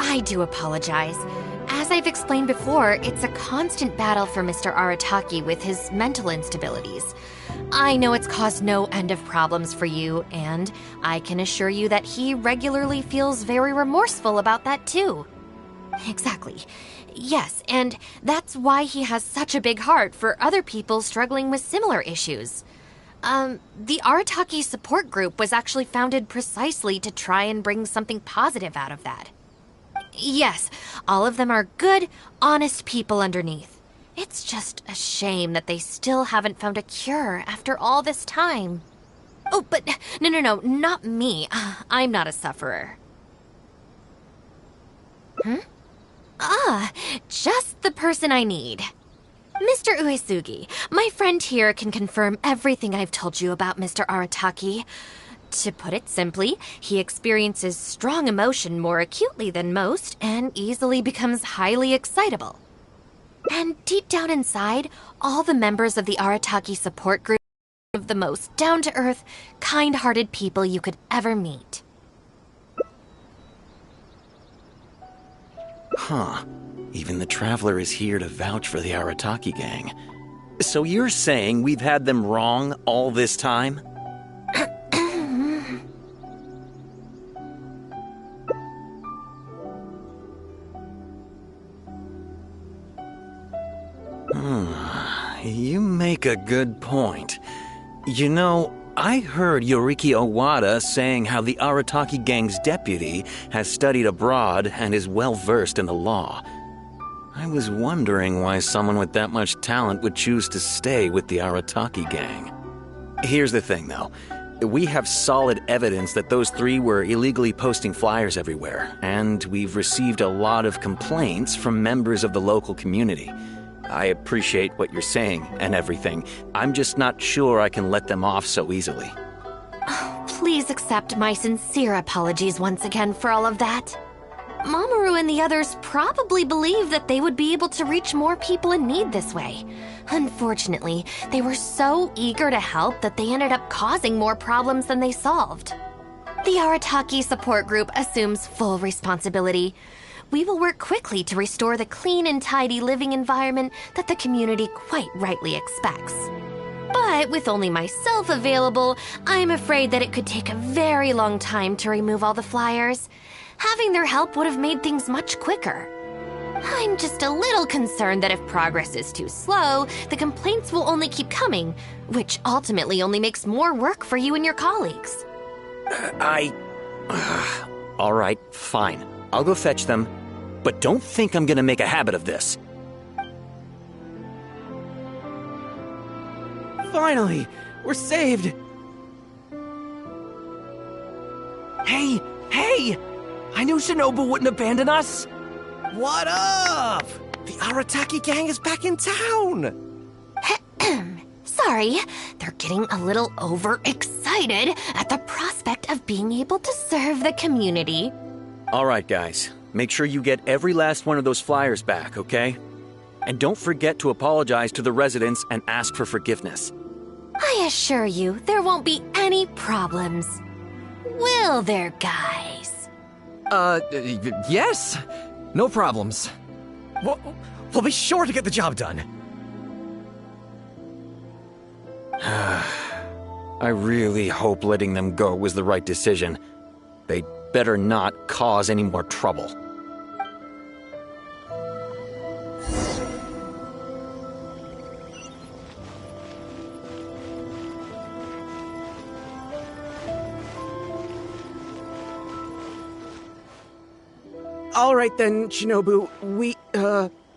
I do apologize. As I've explained before, it's a constant battle for Mr. Arataki with his mental instabilities. I know it's caused no end of problems for you, and I can assure you that he regularly feels very remorseful about that too. Exactly. Yes, and that's why he has such a big heart for other people struggling with similar issues. The Arataki support group was actually founded precisely to try and bring something positive out of that. Yes, all of them are good, honest people underneath. It's just a shame that they still haven't found a cure after all this time. Oh, but no, not me. I'm not a sufferer. Just the person I need. Mr. Uesugi, my friend here can confirm everything I've told you about Mr. Arataki. To put it simply, he experiences strong emotion more acutely than most and easily becomes highly excitable. And deep down inside, all the members of the Arataki support group are the most down-to-earth, kind-hearted people you could ever meet. Huh. Even the Traveler is here to vouch for the Arataki gang. So you're saying we've had them wrong all this time? You make a good point. You know, I heard Yoriki Owada saying how the Arataki gang's deputy has studied abroad and is well-versed in the law. I was wondering why someone with that much talent would choose to stay with the Arataki gang. Here's the thing, though. We have solid evidence that those three were illegally posting flyers everywhere, and we've received a lot of complaints from members of the local community. I appreciate what you're saying and everything. I'm just not sure I can let them off so easily. Oh, please accept my sincere apologies once again for all of that. Mamoru and the others probably believed that they would be able to reach more people in need this way. Unfortunately, they were so eager to help that they ended up causing more problems than they solved. The Arataki support group assumes full responsibility. We will work quickly to restore the clean and tidy living environment that the community quite rightly expects. But with only myself available, I'm afraid that it could take a very long time to remove all the flyers. Having their help would have made things much quicker. I'm just a little concerned that if progress is too slow, the complaints will only keep coming, which ultimately only makes more work for you and your colleagues. All right, fine. I'll go fetch them. But don't think I'm gonna make a habit of this. Finally! We're saved! Hey! I knew Shinobu wouldn't abandon us! What up? The Arataki gang is back in town! Sorry, they're getting a little overexcited at the prospect of being able to serve the community. All right, guys. Make sure you get every last one of those flyers back, okay? And don't forget to apologize to the residents and ask for forgiveness. I assure you, there won't be any problems. Will there, guys? Yes! No problems. We'll be sure to get the job done. I really hope letting them go was the right decision. They better not cause any more trouble. All right then, Shinobu.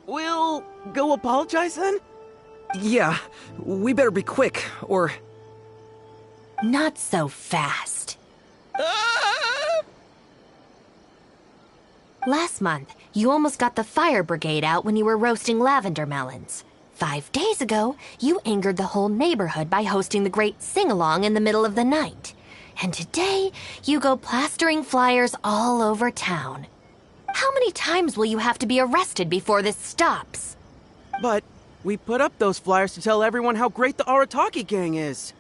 We'll go apologize then? Yeah, we better be quick, or... Not so fast. Last month, you almost got the fire brigade out when you were roasting lavender melons. 5 days ago, you angered the whole neighborhood by hosting the great sing-along in the middle of the night. And today, you go plastering flyers all over town. How many times will you have to be arrested before this stops? But we put up those flyers to tell everyone how great the Arataki gang is.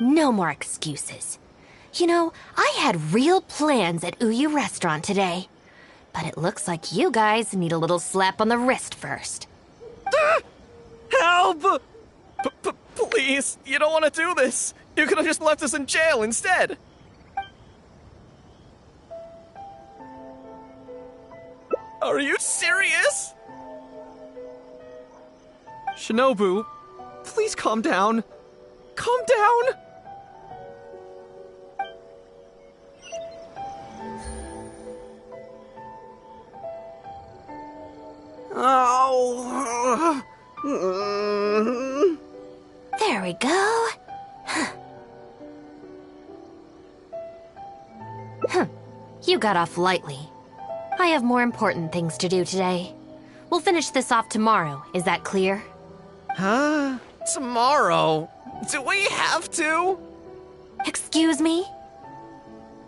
No more excuses. You know, I had real plans at Uyu Restaurant today. But it looks like you guys need a little slap on the wrist first. Help! Please, you don't want to do this. You could have just left us in jail instead. Are you serious? Shinobu, please calm down. Calm down! Oh. There we go. You got off lightly. I have more important things to do today. We'll finish this off tomorrow, is that clear? Huh? Tomorrow? Do we have to? Excuse me?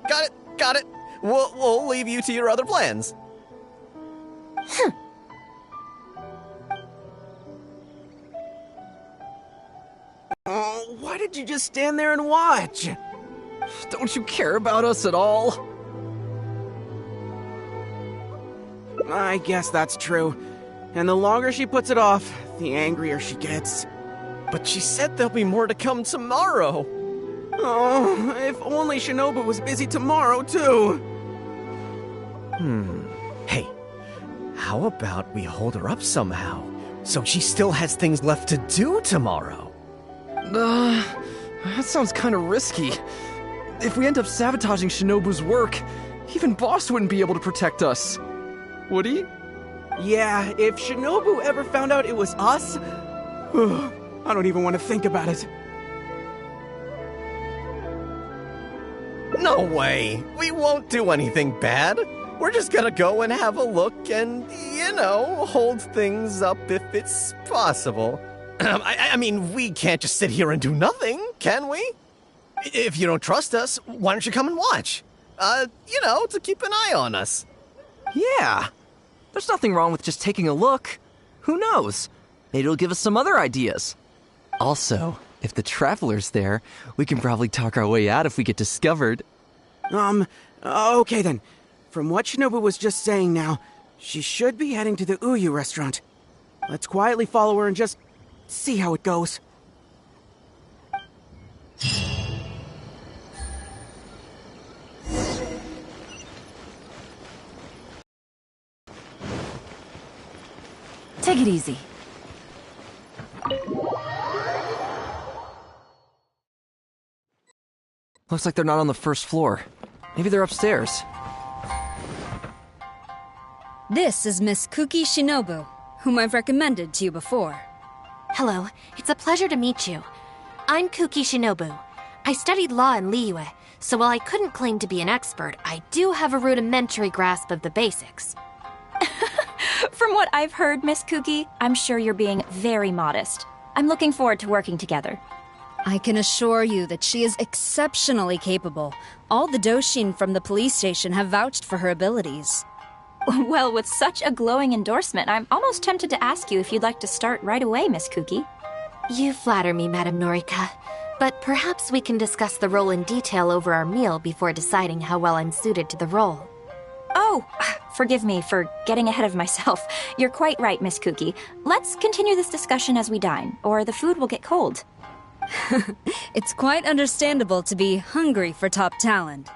Got it. We'll leave you to your other plans. Oh, why did you just stand there and watch? Don't you care about us at all? I guess that's true. And the longer she puts it off, the angrier she gets. But she said there'll be more to come tomorrow. Oh, if only Shinobu was busy tomorrow, too. Hey, how about we hold her up somehow, so she still has things left to do tomorrow? That sounds kind of risky. If we end up sabotaging Shinobu's work, even Boss wouldn't be able to protect us. Would he? Yeah, if Shinobu ever found out it was us, I don't even want to think about it. No way! We won't do anything bad. We're just gonna go and have a look and, hold things up if it's possible. I mean, we can't just sit here and do nothing, can we? If you don't trust us, why don't you come and watch? To keep an eye on us. Yeah. There's nothing wrong with just taking a look. Who knows? Maybe it'll give us some other ideas. Also, if the Traveler's there, we can probably talk our way out if we get discovered. Okay then. From what Shinobu was just saying now, she should be heading to the Uyu restaurant. Let's quietly follow her and just see how it goes. Take it easy. Looks like they're not on the first floor. Maybe they're upstairs. This is Miss Kuki Shinobu, whom I've recommended to you before. Hello, it's a pleasure to meet you. I'm Kuki Shinobu. I studied law in Liyue, so while I couldn't claim to be an expert, I do have a rudimentary grasp of the basics. From what I've heard, Miss Kuki, I'm sure you're being very modest. I'm looking forward to working together. I can assure you that she is exceptionally capable. All the Doshin from the police station have vouched for her abilities. Well, with such a glowing endorsement, I'm almost tempted to ask you if you'd like to start right away, Miss Kuki. You flatter me, Madame Norika. But perhaps we can discuss the role in detail over our meal before deciding how well I'm suited to the role. Oh, forgive me for getting ahead of myself. You're quite right, Miss Kuki. Let's continue this discussion as we dine, or the food will get cold. It's quite understandable to be hungry for top talent.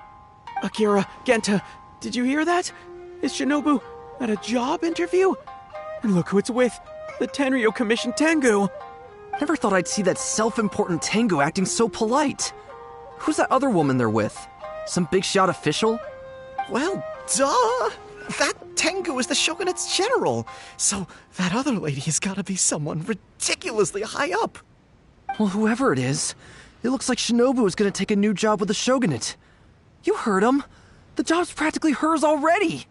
Akira, Genta, did you hear that? Is Shinobu at a job interview? And look who it's with, the Tenryo Commission Tengu. Never thought I'd see that self-important Tengu acting so polite. Who's that other woman they're with? Some big shot official? Well, duh! That Tengu is the Shogunate's general, so that other lady has gotta be someone ridiculously high up. Well, whoever it is, it looks like Shinobu is gonna take a new job with the Shogunate. You heard him. The job's practically hers already.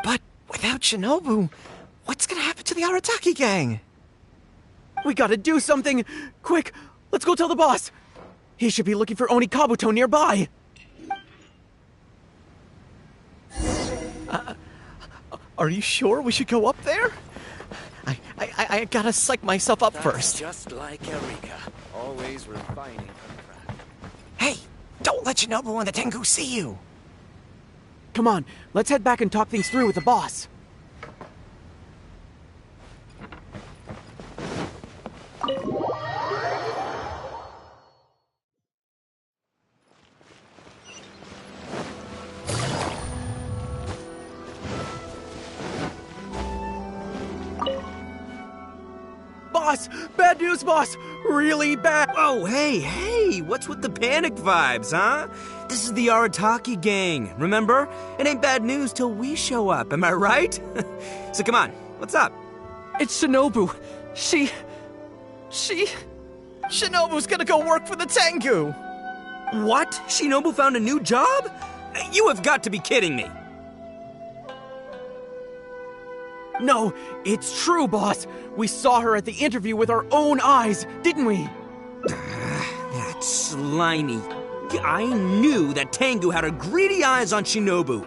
But without Shinobu, what's gonna happen to the Arataki gang? We gotta do something! Quick, let's go tell the boss! He should be looking for Oni Kabuto nearby! Are you sure we should go up there? I gotta psych myself up first. Just like Eureka, always refining her craft. Hey, don't let Shinobu and the Tengu see you! Come on, let's head back and talk things through with the boss. Boss! Bad news, boss! Really bad! Oh, hey, what's with the panic vibes, huh? This is the Arataki gang, remember? It ain't bad news till we show up, am I right? So come on, what's up? It's Shinobu. She... Shinobu's gonna go work for the Tengu! What? Shinobu found a new job? You have got to be kidding me. No, it's true, boss. We saw her at the interview with our own eyes, didn't we? That slimy. I knew that Tengu had her greedy eyes on Shinobu.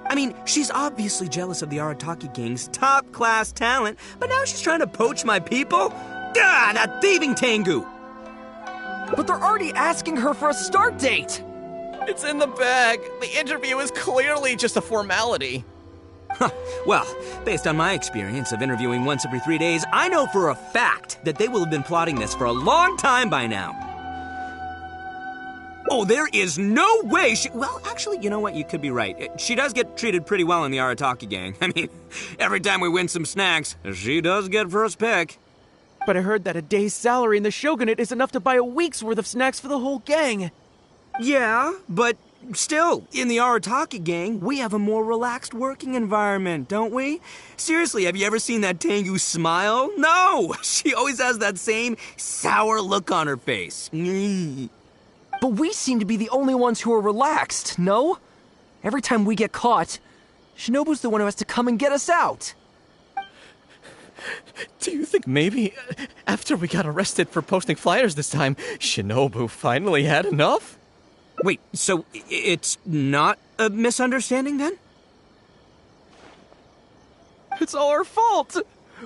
I mean, she's obviously jealous of the Arataki gang's top-class talent, but now she's trying to poach my people? That thieving Tengu! But they're already asking her for a start date! It's in the bag. The interview is clearly just a formality. Well, based on my experience of interviewing once every 3 days, I know for a fact that they will have been plotting this for a long time by now. Oh, there is no way she... Well, actually, you know what? You could be right. She does get treated pretty well in the Arataki gang. I mean, every time we win some snacks, she does get first pick. But I heard that a day's salary in the Shogunate is enough to buy a week's worth of snacks for the whole gang. Yeah, but still, in the Arataki gang, we have a more relaxed working environment, don't we? Seriously, have you ever seen that Tengu smile? No! She always has that same sour look on her face. But we seem to be the only ones who are relaxed, no? Every time we get caught, Shinobu's the one who has to come and get us out. Do you think maybe after we got arrested for posting flyers this time, Shinobu finally had enough? Wait, so it's not a misunderstanding then? It's all our fault!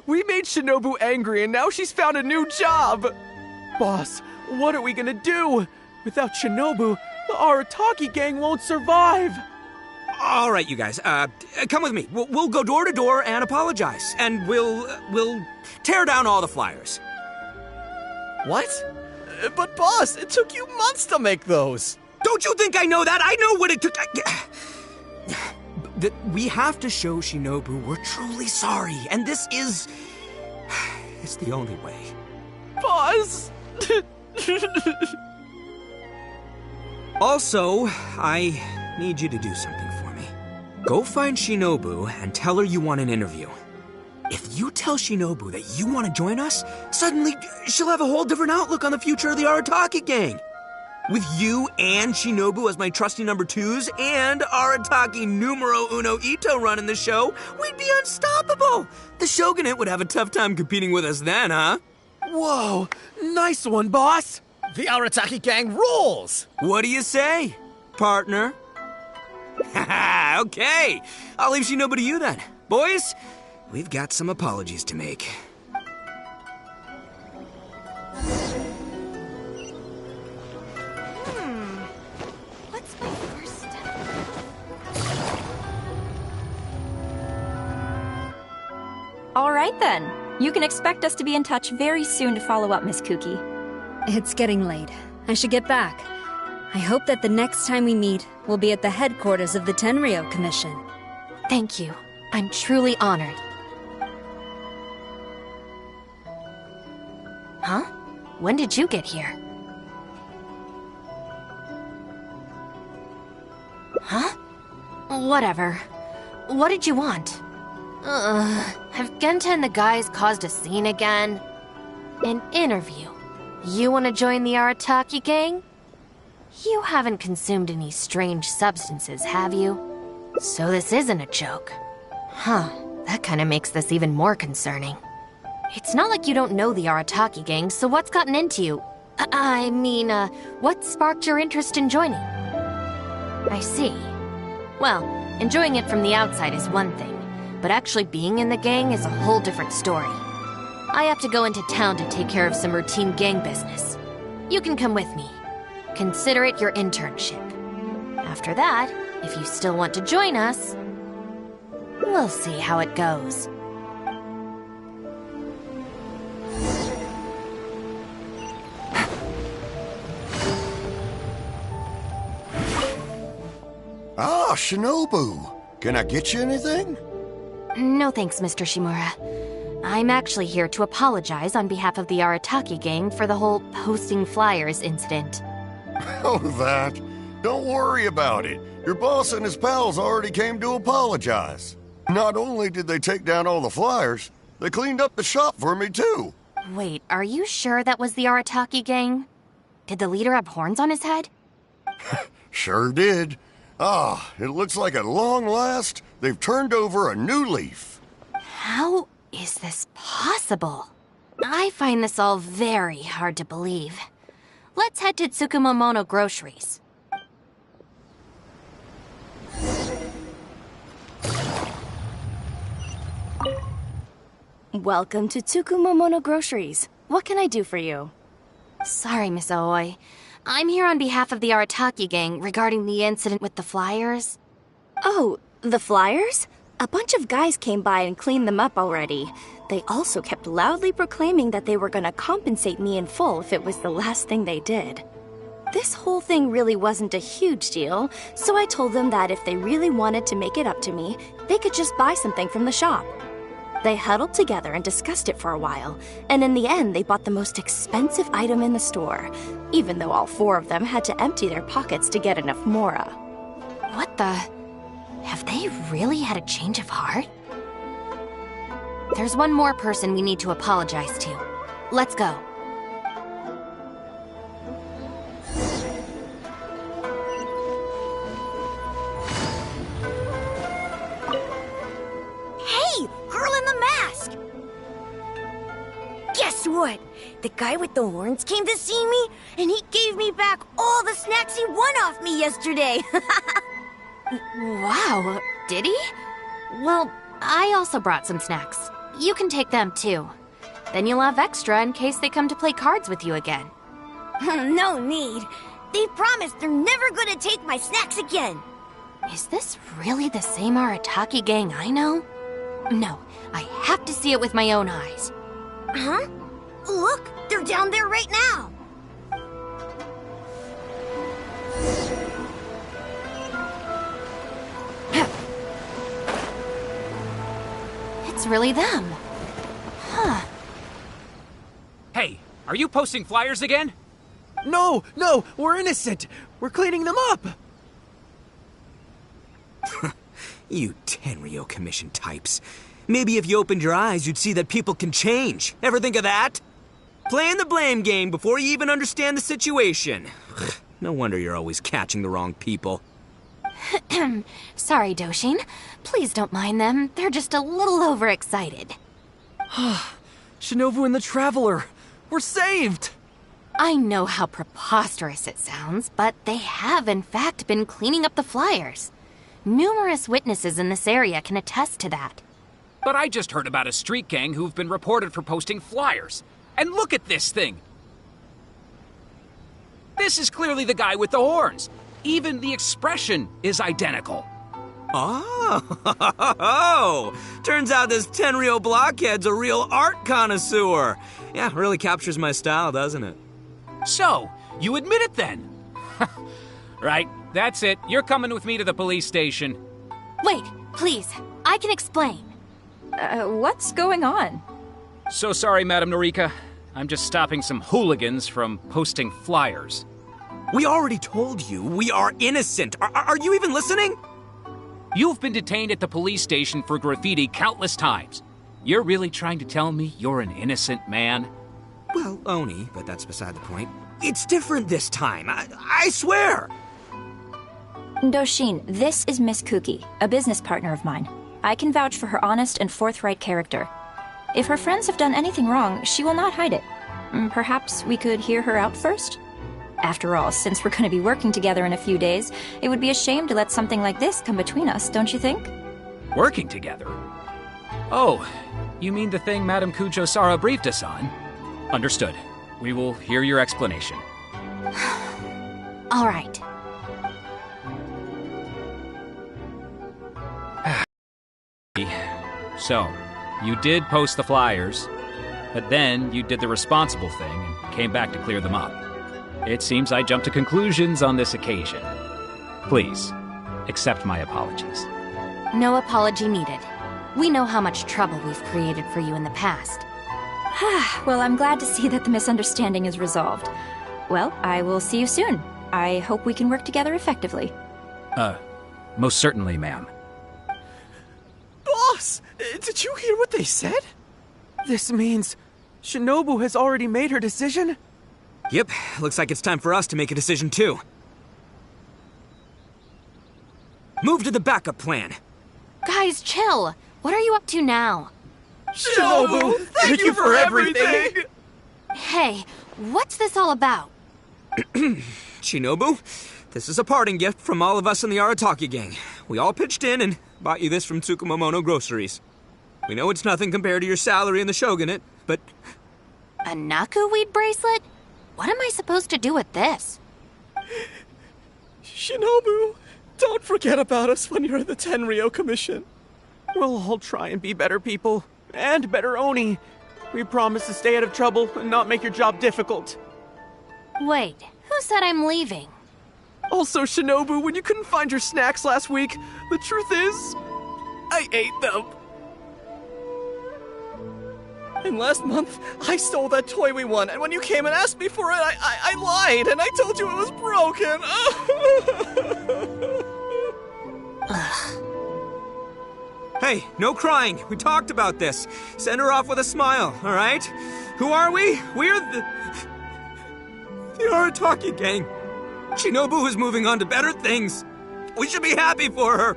We made Shinobu angry and now she's found a new job! Boss, what are we gonna do? Without Shinobu, the Arataki gang won't survive! All right, you guys, come with me. We'll go door to door and apologize, and we'll tear down all the flyers. What? But boss, it took you months to make those! Don't you think I know that? I know what it took. We have to show Shinobu we're truly sorry, and this is... it's the only way. Boss! Also, I need you to do something for me. Go find Shinobu and tell her you want an interview. If you tell Shinobu that you want to join us, suddenly she'll have a whole different outlook on the future of the Arataki gang. With you and Shinobu as my trusty number twos and Arataki numero uno Ito running the show, we'd be unstoppable. The Shogunate would have a tough time competing with us then, huh? Whoa, nice one, boss! The Arataki gang rules! What do you say, partner? Haha, okay. I'll leave Shinobu to you then. Boys, we've got some apologies to make. What's my first step? All right then. You can expect us to be in touch very soon to follow up, Miss Kuki. It's getting late. I should get back. I hope that the next time we meet will be at the headquarters of the Tenryou Commission. Thank you. I'm truly honored. Huh? When did you get here? Huh? Whatever. What did you want? Have Genta and the guys caused a scene again? An interview? You want to join the Arataki gang? You haven't consumed any strange substances, have you? So this isn't a joke. Huh, that kind of makes this even more concerning. It's not like you don't know the Arataki gang, so what's gotten into you? What sparked your interest in joining? I see. Well, enjoying it from the outside is one thing, but actually being in the gang is a whole different story. I have to go into town to take care of some routine gang business. You can come with me. Consider it your internship. After that, If you still want to join us, we'll see how it goes. Ah, Shinobu. Can I get you anything? No thanks, Mr. Shimura. I'm actually here to apologize on behalf of the Arataki gang for the whole posting flyers incident. Oh, that. Don't worry about it. Your boss and his pals already came to apologize. Not only did they take down all the flyers, they cleaned up the shop for me, too. Wait, are you sure that was the Arataki gang? Did the leader have horns on his head? Sure did. Ah, it looks like at long last, they've turned over a new leaf. How is this possible? I find this all very hard to believe. Let's head to Tsukumomono Groceries. Welcome to Tsukumomono Groceries. What can I do for you? Sorry, Miss Aoi. I'm here on behalf of the Arataki gang regarding the incident with the flyers. Oh, the flyers? A bunch of guys came by and cleaned them up already. They also kept loudly proclaiming that they were gonna compensate me in full if it was the last thing they did. This whole thing really wasn't a huge deal, so I told them that if they really wanted to make it up to me, they could just buy something from the shop. They huddled together and discussed it for a while, and in the end they bought the most expensive item in the store, even though all four of them had to empty their pockets to get enough mora. What the? Have they really had a change of heart? There's one more person we need to apologize to. Let's go. Hey, girl in the mask! Guess what? The guy with the horns came to see me, and he gave me back all the snacks he won off me yesterday. Wow, did he? Well, I also brought some snacks. You can take them too. Then you'll have extra in case they come to play cards with you again. No need. They promised they're never gonna take my snacks again. Is this really the same Arataki gang I know? No, I have to see it with my own eyes. Huh? Look, they're down there right now. It's really them. Huh. Hey, are you posting flyers again? No, we're innocent. We're cleaning them up. You Tenryo Commission types. Maybe if you opened your eyes, you'd see that people can change. Ever think of that? Playing the blame game before you even understand the situation. No wonder you're always catching the wrong people. Sorry, Doshin. Please don't mind them. They're just a little overexcited. Shinobu and the Traveler. We're saved! I know how preposterous it sounds, but they have in fact been cleaning up the flyers. Numerous witnesses in this area can attest to that. But I just heard about a street gang who've been reported for posting flyers. And look at this thing! This is clearly the guy with the horns. Even the expression is identical. Oh, turns out this Tenryo blockhead's a real art connoisseur. Yeah, really captures my style, doesn't it? So, you admit it then? Right, that's it. You're coming with me to the police station. Wait, please. I can explain. What's going on? So sorry, Madam Norika. I'm just stopping some hooligans from posting flyers. We already told you we are innocent. Are you even listening? You've been detained at the police station for graffiti countless times. You're really trying to tell me you're an innocent man? Well, Oni, but that's beside the point. It's different this time, I swear! Doshin, this is Miss Kuki, a business partner of mine. I can vouch for her honest and forthright character. If her friends have done anything wrong, she will not hide it. Perhaps we could hear her out first? After all, since we're going to be working together in a few days, it would be a shame to let something like this come between us, don't you think? Working together? Oh, you mean the thing Madame Kujo-Sara briefed us on? Understood. We will hear your explanation. All right. So, you did post the flyers, but then you did the responsible thing and came back to clear them up. It seems I jumped to conclusions on this occasion. Please, accept my apologies. No apology needed. We know how much trouble we've created for you in the past. Well, I'm glad to see that the misunderstanding is resolved. Well, I will see you soon. I hope we can work together effectively. Most certainly, ma'am. Boss! Did you hear what they said? This means Shinobu has already made her decision? Yep, looks like it's time for us to make a decision too. Move to the backup plan. Guys, chill. What are you up to now? Shinobu, thank you for everything! Hey, what's this all about? Shinobu, this is a parting gift from all of us in the Arataki gang. We all pitched in and bought you this from Tsukumomono Groceries. We know it's nothing compared to your salary in the shogunate, but... A Naku weed bracelet? What am I supposed to do with this? Shinobu, don't forget about us when you're at the Tenryo Commission. We'll all try and be better people, and better Oni. We promise to stay out of trouble and not make your job difficult. Wait, who said I'm leaving? Also, Shinobu, when you couldn't find your snacks last week, the truth is, I ate them. And last month, I stole that toy we won, and when you came and asked me for it, I lied, and I told you it was broken. Hey, no crying. We talked about this. Send her off with a smile, all right? Who are we? We're the Arataki gang. Shinobu is moving on to better things. We should be happy for her.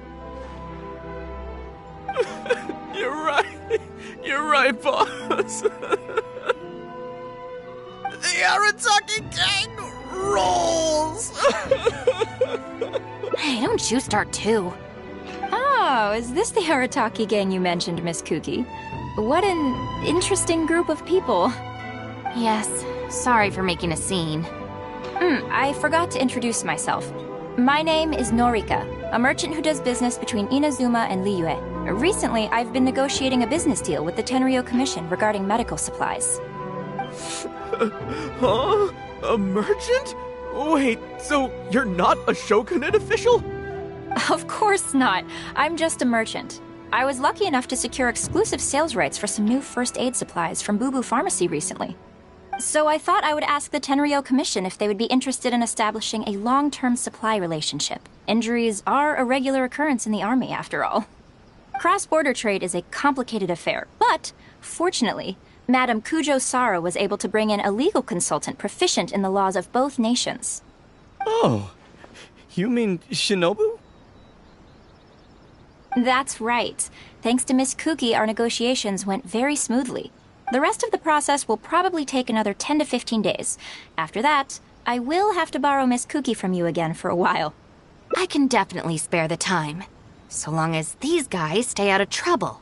You're right. You're right, boss. The Arataki gang rolls. Hey, don't you start too. Oh, is this the Arataki gang you mentioned, Miss Kuki? What an interesting group of people. Yes, sorry for making a scene. I forgot to introduce myself. My name is Norika, a merchant who does business between Inazuma and Liyue. Recently, I've been negotiating a business deal with the Tenryo Commission regarding medical supplies. Huh? A merchant? Wait, so you're not a shogunate official? Of course not. I'm just a merchant. I was lucky enough to secure exclusive sales rights for some new first aid supplies from Boo Boo Pharmacy recently. So I thought I would ask the Tenryo Commission if they would be interested in establishing a long-term supply relationship. Injuries are a regular occurrence in the army, after all. Cross-border trade is a complicated affair, but fortunately, Madame Kujo Sara was able to bring in a legal consultant proficient in the laws of both nations. Oh, you mean Shinobu? That's right. Thanks to Miss Kuki, our negotiations went very smoothly. The rest of the process will probably take another 10 to 15 days. After that, I will have to borrow Miss Kuki from you again for a while. I can definitely spare the time, so long as these guys stay out of trouble.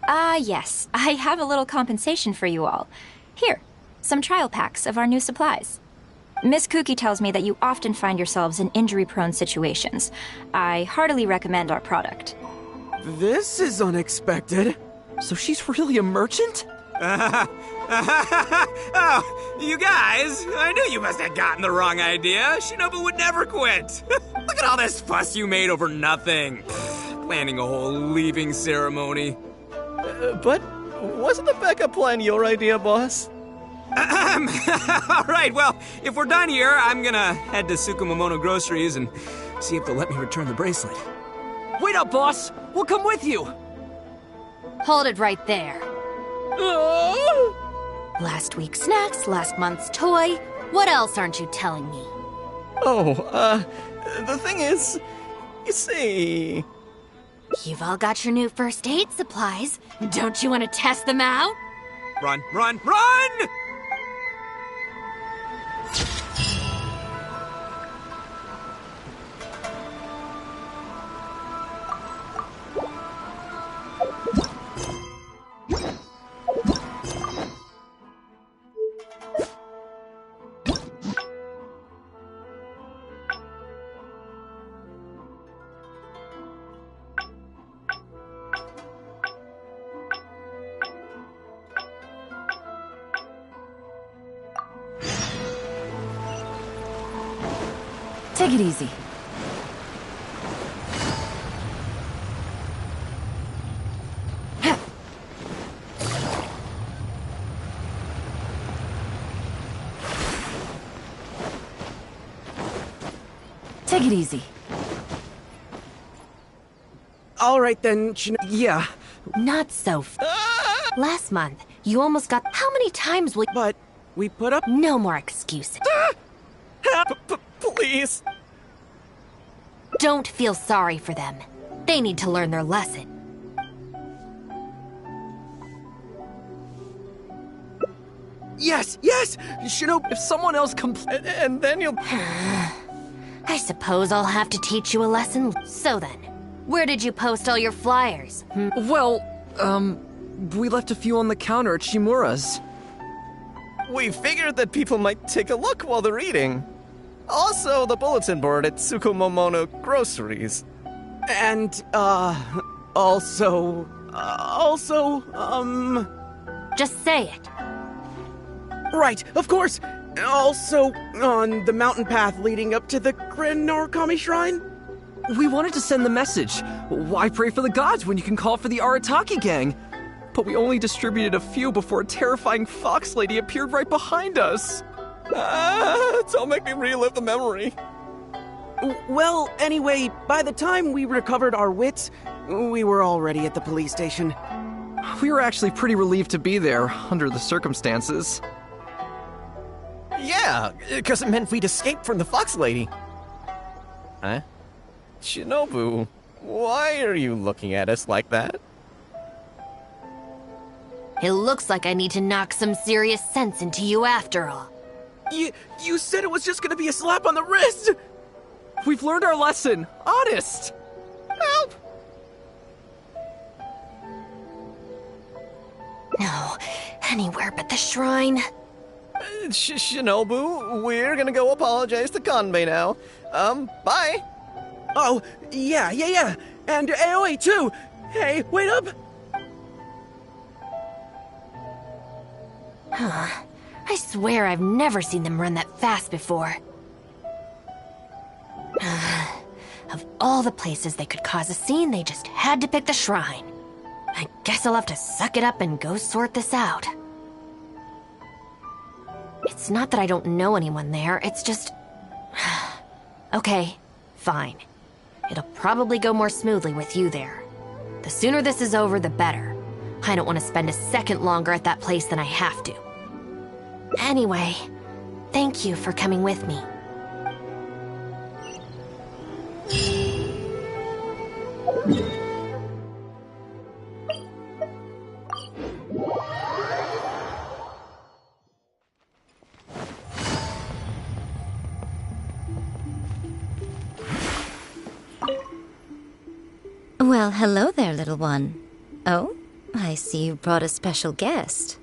Yes. I have a little compensation for you all. Here, some trial packs of our new supplies. Miss Kuki tells me that you often find yourselves in injury-prone situations. I heartily recommend our product. This is unexpected. So she's really a merchant? Oh, you guys, I knew you must have gotten the wrong idea. Shinobu would never quit. Look at all this fuss you made over nothing. Planning a whole leaving ceremony. But wasn't the backup plan your idea, boss? All right, well, if we're done here, I'm gonna head to Tsukumomono Groceries and see if they'll let me return the bracelet. Wait up, boss! We'll come with you! Hold it right there. Last week's snacks, last month's toy. What else aren't you telling me? Oh, the thing is, you see... You've all got your new first aid supplies. Don't you want to test them out? Run, run, run! Take it easy. Take it easy. All right then, yeah. Not so. Last month, you almost got. How many times will? But we put up. No more excuses. Please. Don't feel sorry for them. They need to learn their lesson. Yes, yes! Shinobu, if someone else And then you'll... I suppose I'll have to teach you a lesson. So then, where did you post all your flyers? Well, we left a few on the counter at Shimura's. We figured that people might take a look while they're eating. Also, the bulletin board at Tsukumomono Groceries. And, Just say it. Right, of course! Also, on the mountain path leading up to the Grand Narukami Shrine? We wanted to send the message. Why pray for the gods when you can call for the Arataki gang? But we only distributed a few before a terrifying fox lady appeared right behind us. Don't make me relive the memory. Well, anyway, by the time we recovered our wits, we were already at the police station. We were actually pretty relieved to be there, under the circumstances. Yeah, because it meant we'd escaped from the fox lady. Huh? Shinobu, why are you looking at us like that? It looks like I need to knock some serious sense into you after all. You said it was just gonna be a slap on the wrist! We've learned our lesson, honest! Help! No, anywhere but the shrine. Shinobu, we're gonna go apologize to Kanbei now. Bye! Oh, yeah. And Aoi too! Hey, wait up! I swear I've never seen them run that fast before. Of all the places they could cause a scene, they just had to pick the shrine. I guess I'll have to suck it up and go sort this out. It's not that I don't know anyone there, it's just... Okay, fine. It'll probably go more smoothly with you there. The sooner this is over, the better. I don't want to spend a second longer at that place than I have to. Anyway, thank you for coming with me. Well, hello there, little one. Oh, I see you brought a special guest.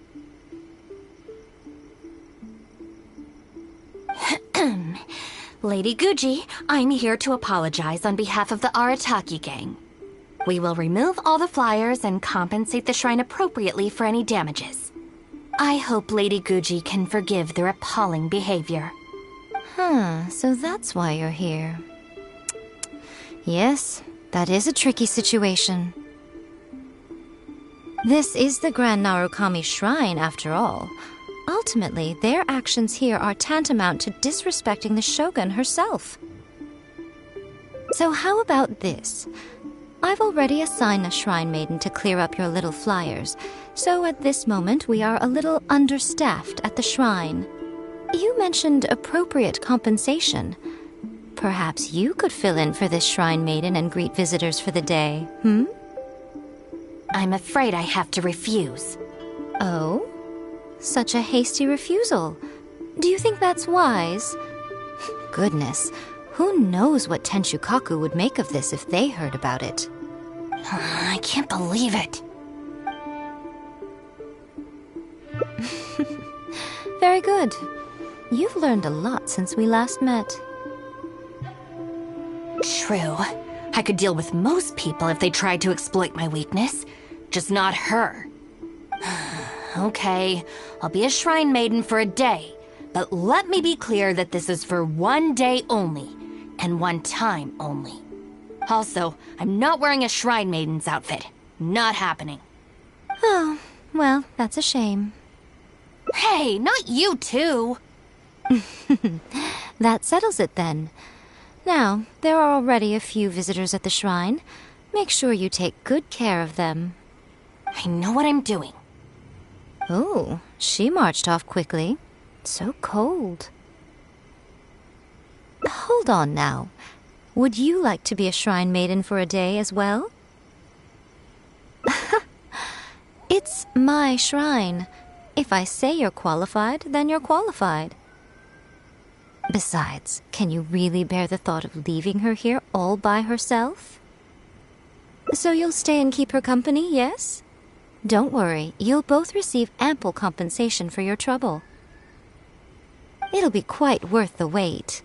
Lady Guji, I'm here to apologize on behalf of the Arataki gang. We will remove all the flyers and compensate the shrine appropriately for any damages. I hope Lady Guji can forgive their appalling behavior. So that's why you're here. Yes, that is a tricky situation. This is the Grand Narukami Shrine, after all. Ultimately, their actions here are tantamount to disrespecting the Shogun herself. So how about this? I've already assigned a shrine maiden to clear up your little flyers, so at this moment we are a little understaffed at the shrine. You mentioned appropriate compensation. Perhaps you could fill in for this shrine maiden and greet visitors for the day, I'm afraid I have to refuse. Oh? Such a hasty refusal. Do you think that's wise? Goodness, who knows what Tenshukaku would make of this if they heard about it? I can't believe it. Very good. You've learned a lot since we last met. True. I could deal with most people if they tried to exploit my weakness. Just not her. Okay, I'll be a shrine maiden for a day, but let me be clear that this is for one day only. and one time only. Also, I'm not wearing a Shrine Maiden's outfit. Not happening. Oh, well, that's a shame. Hey, not you too! That settles it then. Now, there are already a few visitors at the shrine. Make sure you take good care of them. I know what I'm doing. Oh, she marched off quickly. So cold. Hold on now. Would you like to be a shrine maiden for a day as well? It's my shrine. If I say you're qualified, then you're qualified. Besides, can you really bear the thought of leaving her here all by herself? So you'll stay and keep her company, yes? Don't worry, you'll both receive ample compensation for your trouble. It'll be quite worth the wait.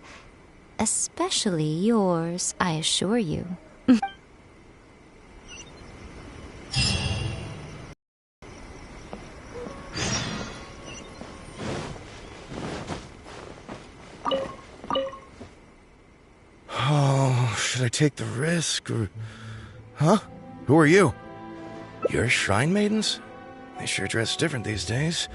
Especially yours, I assure you. Oh, should I take the risk or... Huh? Who are you? You're shrine maidens? They sure dress different these days.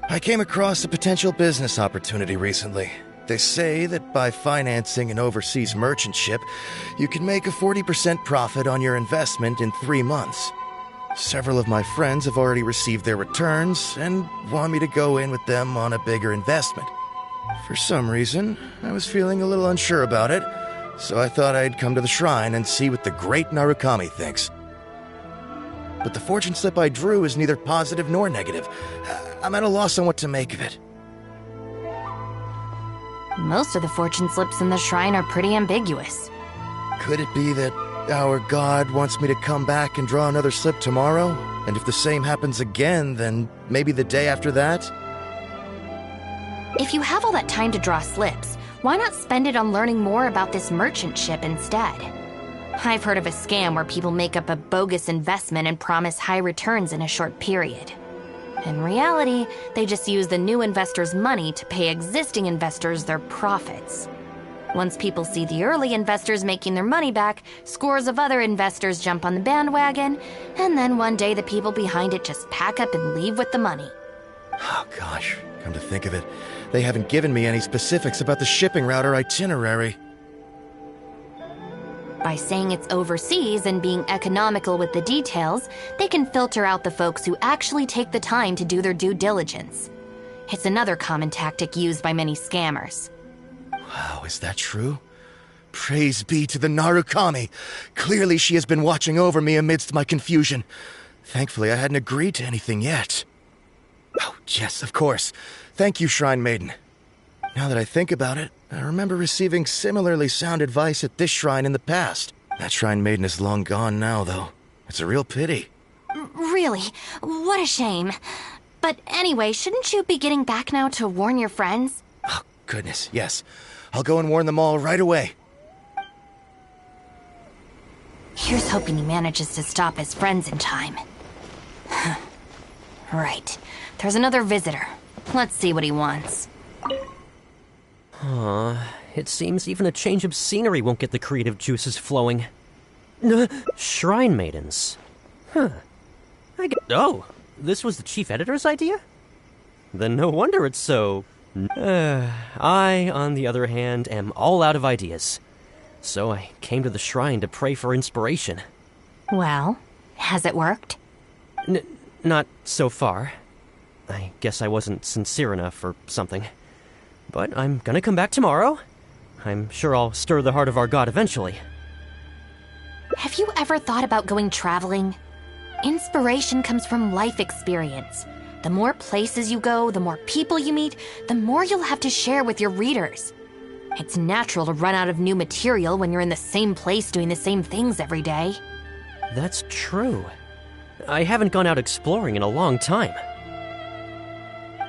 I came across a potential business opportunity recently. They say that by financing an overseas merchant ship, you can make a 40% profit on your investment in 3 months. Several of my friends have already received their returns and want me to go in with them on a bigger investment. For some reason, I was feeling a little unsure about it, so I thought I'd come to the shrine and see what the great Narukami thinks. But the fortune slip I drew is neither positive nor negative. I'm at a loss on what to make of it. Most of the fortune slips in the shrine are pretty ambiguous. Could it be that our god wants me to come back and draw another slip tomorrow? And if the same happens again, then maybe the day after that? If you have all that time to draw slips, why not spend it on learning more about this merchant ship instead? I've heard of a scam where people make up a bogus investment and promise high returns in a short period. In reality, they just use the new investors' money to pay existing investors their profits. Once people see the early investors making their money back, scores of other investors jump on the bandwagon, and then one day the people behind it just pack up and leave with the money. Oh gosh, come to think of it, they haven't given me any specifics about the shipping route or itinerary. By saying it's overseas and being economical with the details, they can filter out the folks who actually take the time to do their due diligence. It's another common tactic used by many scammers. Wow, is that true? Praise be to the Narukami! Clearly she has been watching over me amidst my confusion. Thankfully, I hadn't agreed to anything yet. Oh, yes, of course. Thank you, Shrine Maiden. Now that I think about it, I remember receiving similarly sound advice at this shrine in the past. That Shrine Maiden is long gone now, though. It's a real pity. Really? What a shame. But anyway, shouldn't you be getting back now to warn your friends? Oh, goodness, yes. I'll go and warn them all right away. Here's hoping he manages to stop his friends in time. Right. There's another visitor. Let's see what he wants. It seems even a change of scenery won't get the creative juices flowing. Shrine maidens. Oh, this was the chief editor's idea? Then no wonder it's so... I, on the other hand, am all out of ideas. So I came to the shrine to pray for inspiration. Well, has it worked? Not so far. I guess I wasn't sincere enough or something. But I'm gonna come back tomorrow. I'm sure I'll stir the heart of our god eventually. Have you ever thought about going traveling? Inspiration comes from life experience. The more places you go, the more people you meet, the more you'll have to share with your readers. It's natural to run out of new material when you're in the same place doing the same things every day. That's true. I haven't gone out exploring in a long time.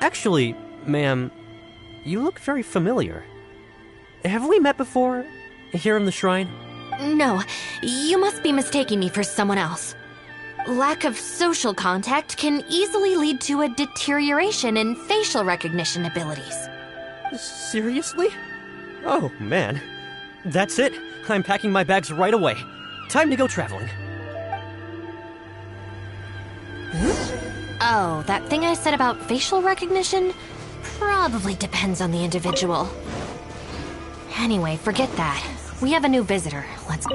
Actually, ma'am, you look very familiar. Have we met before, here in the shrine? No, you must be mistaking me for someone else. Lack of social contact can easily lead to a deterioration in facial recognition abilities. Seriously? Oh, man. That's it. I'm packing my bags right away. Time to go traveling. Oh, that thing I said about facial recognition? Probably depends on the individual. Anyway, forget that. We have a new visitor. Let's...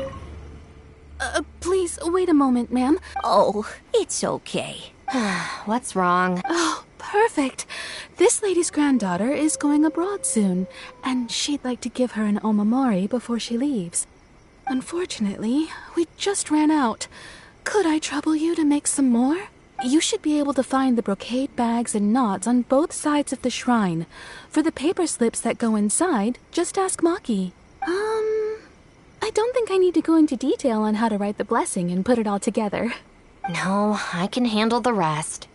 Please, wait a moment, ma'am. Oh, it's okay. What's wrong? Oh, perfect. This lady's granddaughter is going abroad soon, and she'd like to give her an omamori before she leaves. Unfortunately, we just ran out. Could I trouble you to make some more? You should be able to find the brocade bags and knots on both sides of the shrine. For the paper slips that go inside, just ask Maki. I don't think I need to go into detail on how to write the blessing and put it all together. No, I can handle the rest.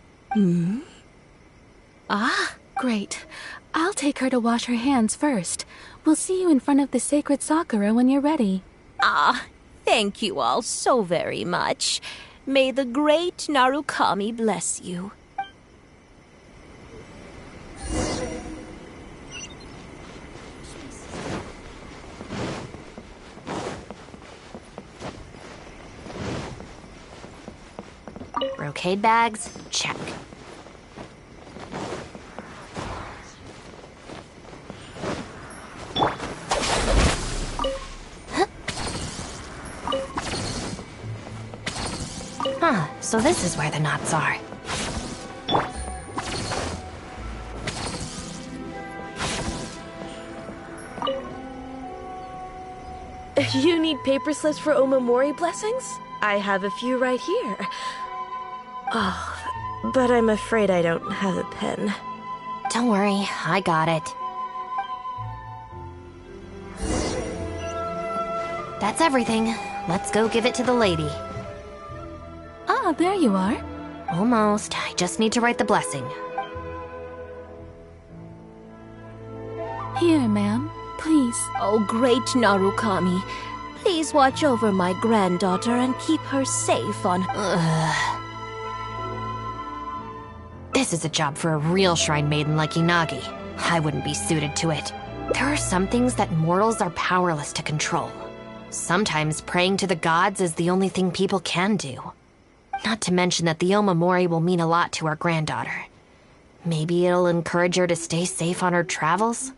Ah, great. I'll take her to wash her hands first. We'll see you in front of the sacred Sakura when you're ready. Ah, thank you all so very much. May the great Narukami bless you. Brocade bags? Check. Huh, so this is where the knots are. You need paper slips for omamori blessings? I have a few right here. Oh, but I'm afraid I don't have a pen. Don't worry, I got it. That's everything. Let's go give it to the lady. Ah, there you are. Almost. I just need to write the blessing. Here, ma'am. Please. Oh, great Narukami. Please watch over my granddaughter and keep her safe on... This is a job for a real shrine maiden like Inagi. I wouldn't be suited to it. There are some things that mortals are powerless to control. Sometimes praying to the gods is the only thing people can do. Not to mention that the omamori will mean a lot to our granddaughter. Maybe it'll encourage her to stay safe on her travels?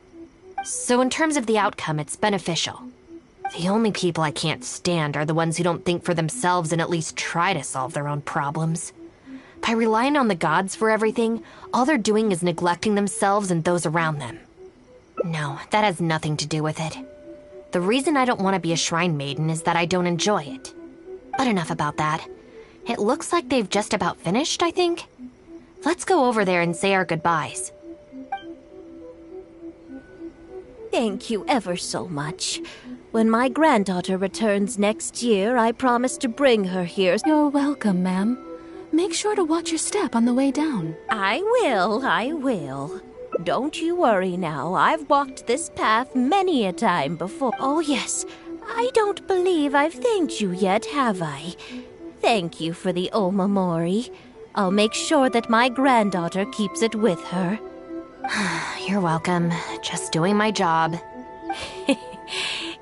So in terms of the outcome, it's beneficial. The only people I can't stand are the ones who don't think for themselves and at least try to solve their own problems. By relying on the gods for everything, all they're doing is neglecting themselves and those around them. No, that has nothing to do with it. The reason I don't want to be a shrine maiden is that I don't enjoy it. But enough about that. It looks like they've just about finished, I think. Let's go over there and say our goodbyes. Thank you ever so much. When my granddaughter returns next year, I promise to bring her here. You're welcome, ma'am. Make sure to watch your step on the way down. I will. Don't you worry now. I've walked this path many a time before. Oh, yes. I don't believe I've thanked you yet, have I? Thank you for the omamori. I'll make sure that my granddaughter keeps it with her. You're welcome. Just doing my job.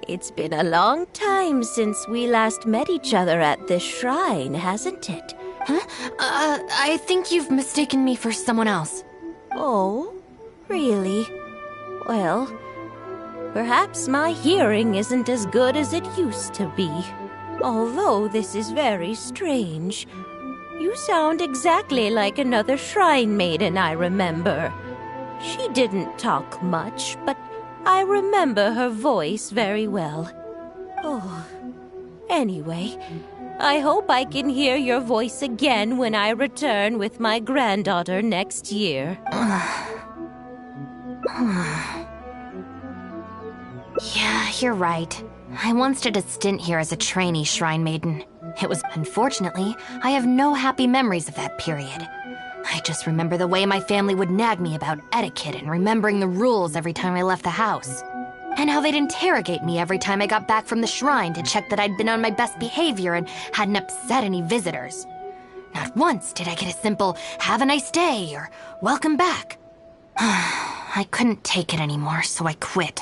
It's been a long time since we last met each other at this shrine, hasn't it? Huh? I think you've mistaken me for someone else. Oh, really? Well, perhaps my hearing isn't as good as it used to be. Although this is very strange. You sound exactly like another shrine maiden I remember. She didn't talk much, but I remember her voice very well. Oh, anyway, I hope I can hear your voice again when I return with my granddaughter next year. Yeah, you're right. I once did a stint here as a trainee shrine maiden. It was... Unfortunately, I have no happy memories of that period. I just remember the way my family would nag me about etiquette and remembering the rules every time I left the house. And how they'd interrogate me every time I got back from the shrine to check that I'd been on my best behavior and hadn't upset any visitors. Not once did I get a simple, "Have a nice day," or "Welcome back." I couldn't take it anymore, so I quit.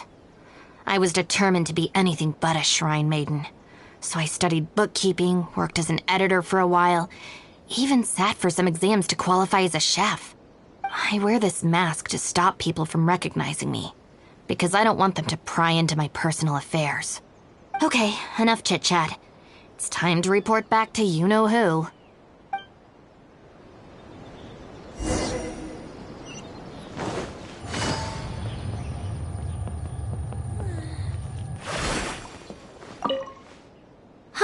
I was determined to be anything but a shrine maiden. So I studied bookkeeping, worked as an editor for a while, even sat for some exams to qualify as a chef. I wear this mask to stop people from recognizing me, because I don't want them to pry into my personal affairs. Okay, enough chit-chat. It's time to report back to you-know-who.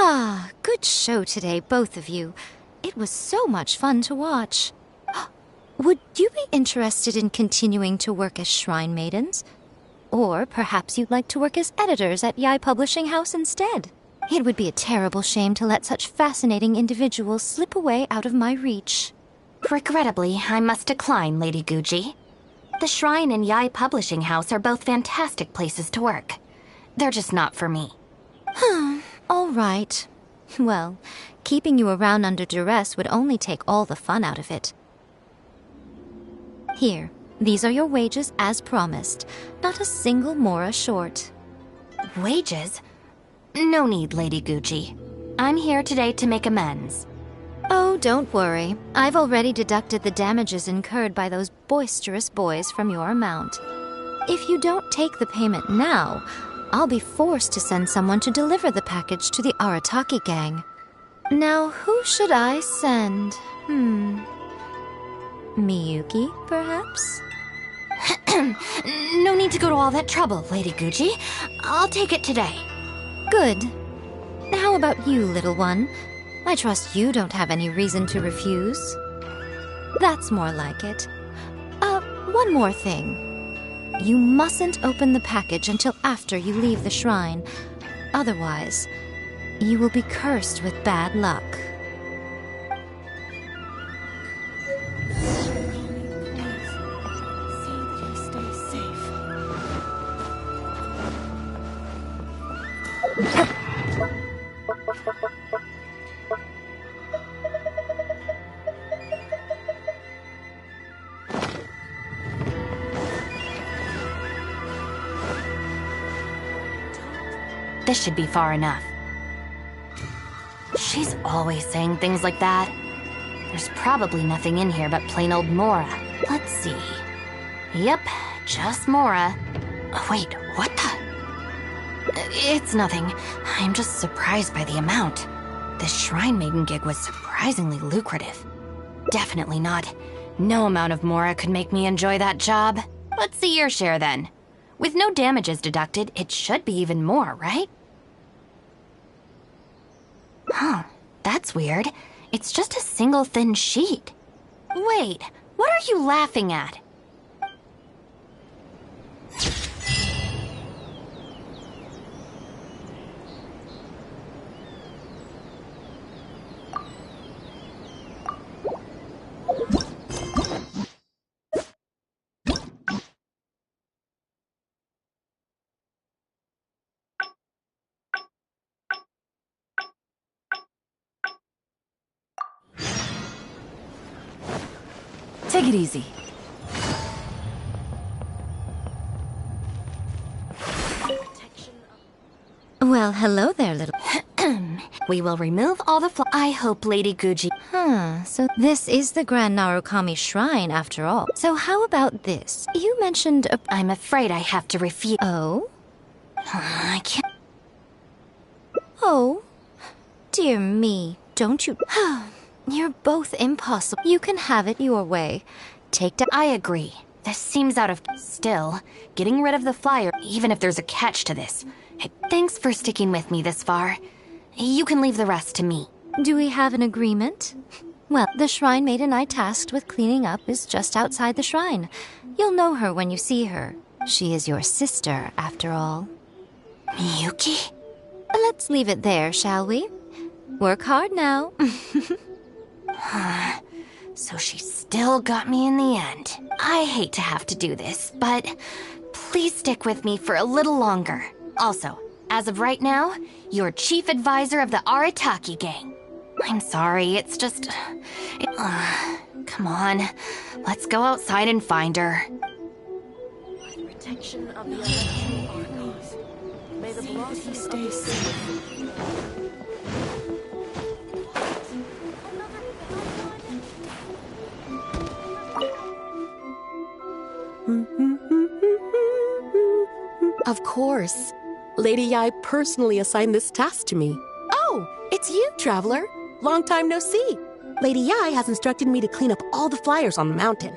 Ah, good show today, both of you. It was so much fun to watch. Would you be interested in continuing to work as shrine maidens? Or perhaps you'd like to work as editors at Yai Publishing House instead? It would be a terrible shame to let such fascinating individuals slip away out of my reach. Regrettably, I must decline, Lady Gucci. The Shrine and Yai Publishing House are both fantastic places to work. They're just not for me. All right. Well, keeping you around under duress would only take all the fun out of it. Here, these are your wages as promised. Not a single mora short. Wages? No need, Lady Gucci. I'm here today to make amends. Oh, don't worry. I've already deducted the damages incurred by those boisterous boys from your amount. If you don't take the payment now, I'll be forced to send someone to deliver the package to the Arataki gang. Now, who should I send? Miyuki, perhaps? No need to go to all that trouble, Lady Gucci. I'll take it today. Good. How about you, little one? I trust you don't have any reason to refuse. That's more like it. One more thing. You mustn't open the package until after you leave the shrine. Otherwise, you will be cursed with bad luck. This should be far enough. She's always saying things like that. There's probably nothing in here but plain old Mora. Let's see. Yep, just Mora. Wait, what the? It's nothing. I'm just surprised by the amount. This Shrine Maiden gig was surprisingly lucrative. Definitely not. No amount of Mora could make me enjoy that job. Let's see your share then. With no damages deducted, it should be even more, right? Huh, that's weird. It's just a single thin sheet. Wait, what are you laughing at? Take it easy. Well, hello there, little... We will remove all the I hope, Lady Gucci. So this is the Grand Narukami Shrine, after all. So how about this? You mentioned a... I'm afraid I have to refuse. Oh? I can't... Oh? Dear me, don't you... You're both impossible. You can have it your way. Take down... I agree. This seems out of... Still, getting rid of the flyer, even if there's a catch to this. Hey, thanks for sticking with me this far. You can leave the rest to me. Do we have an agreement? Well, the Shrine Maiden I tasked with cleaning up is just outside the shrine. You'll know her when you see her. She is your sister, after all. Miyuki? Let's leave it there, shall we? Work hard now. So she still got me in the end. I hate to have to do this, but please stick with me for a little longer. Also, as of right now, you're chief advisor of the Arataki gang. I'm sorry, it's just... come on, let's go outside and find her. With protection of the electrum archives. May the velocity stay safe. Of course. Lady Yai personally assigned this task to me. Oh, it's you, Traveler. Long time no see. Lady Yai has instructed me to clean up all the flyers on the mountain.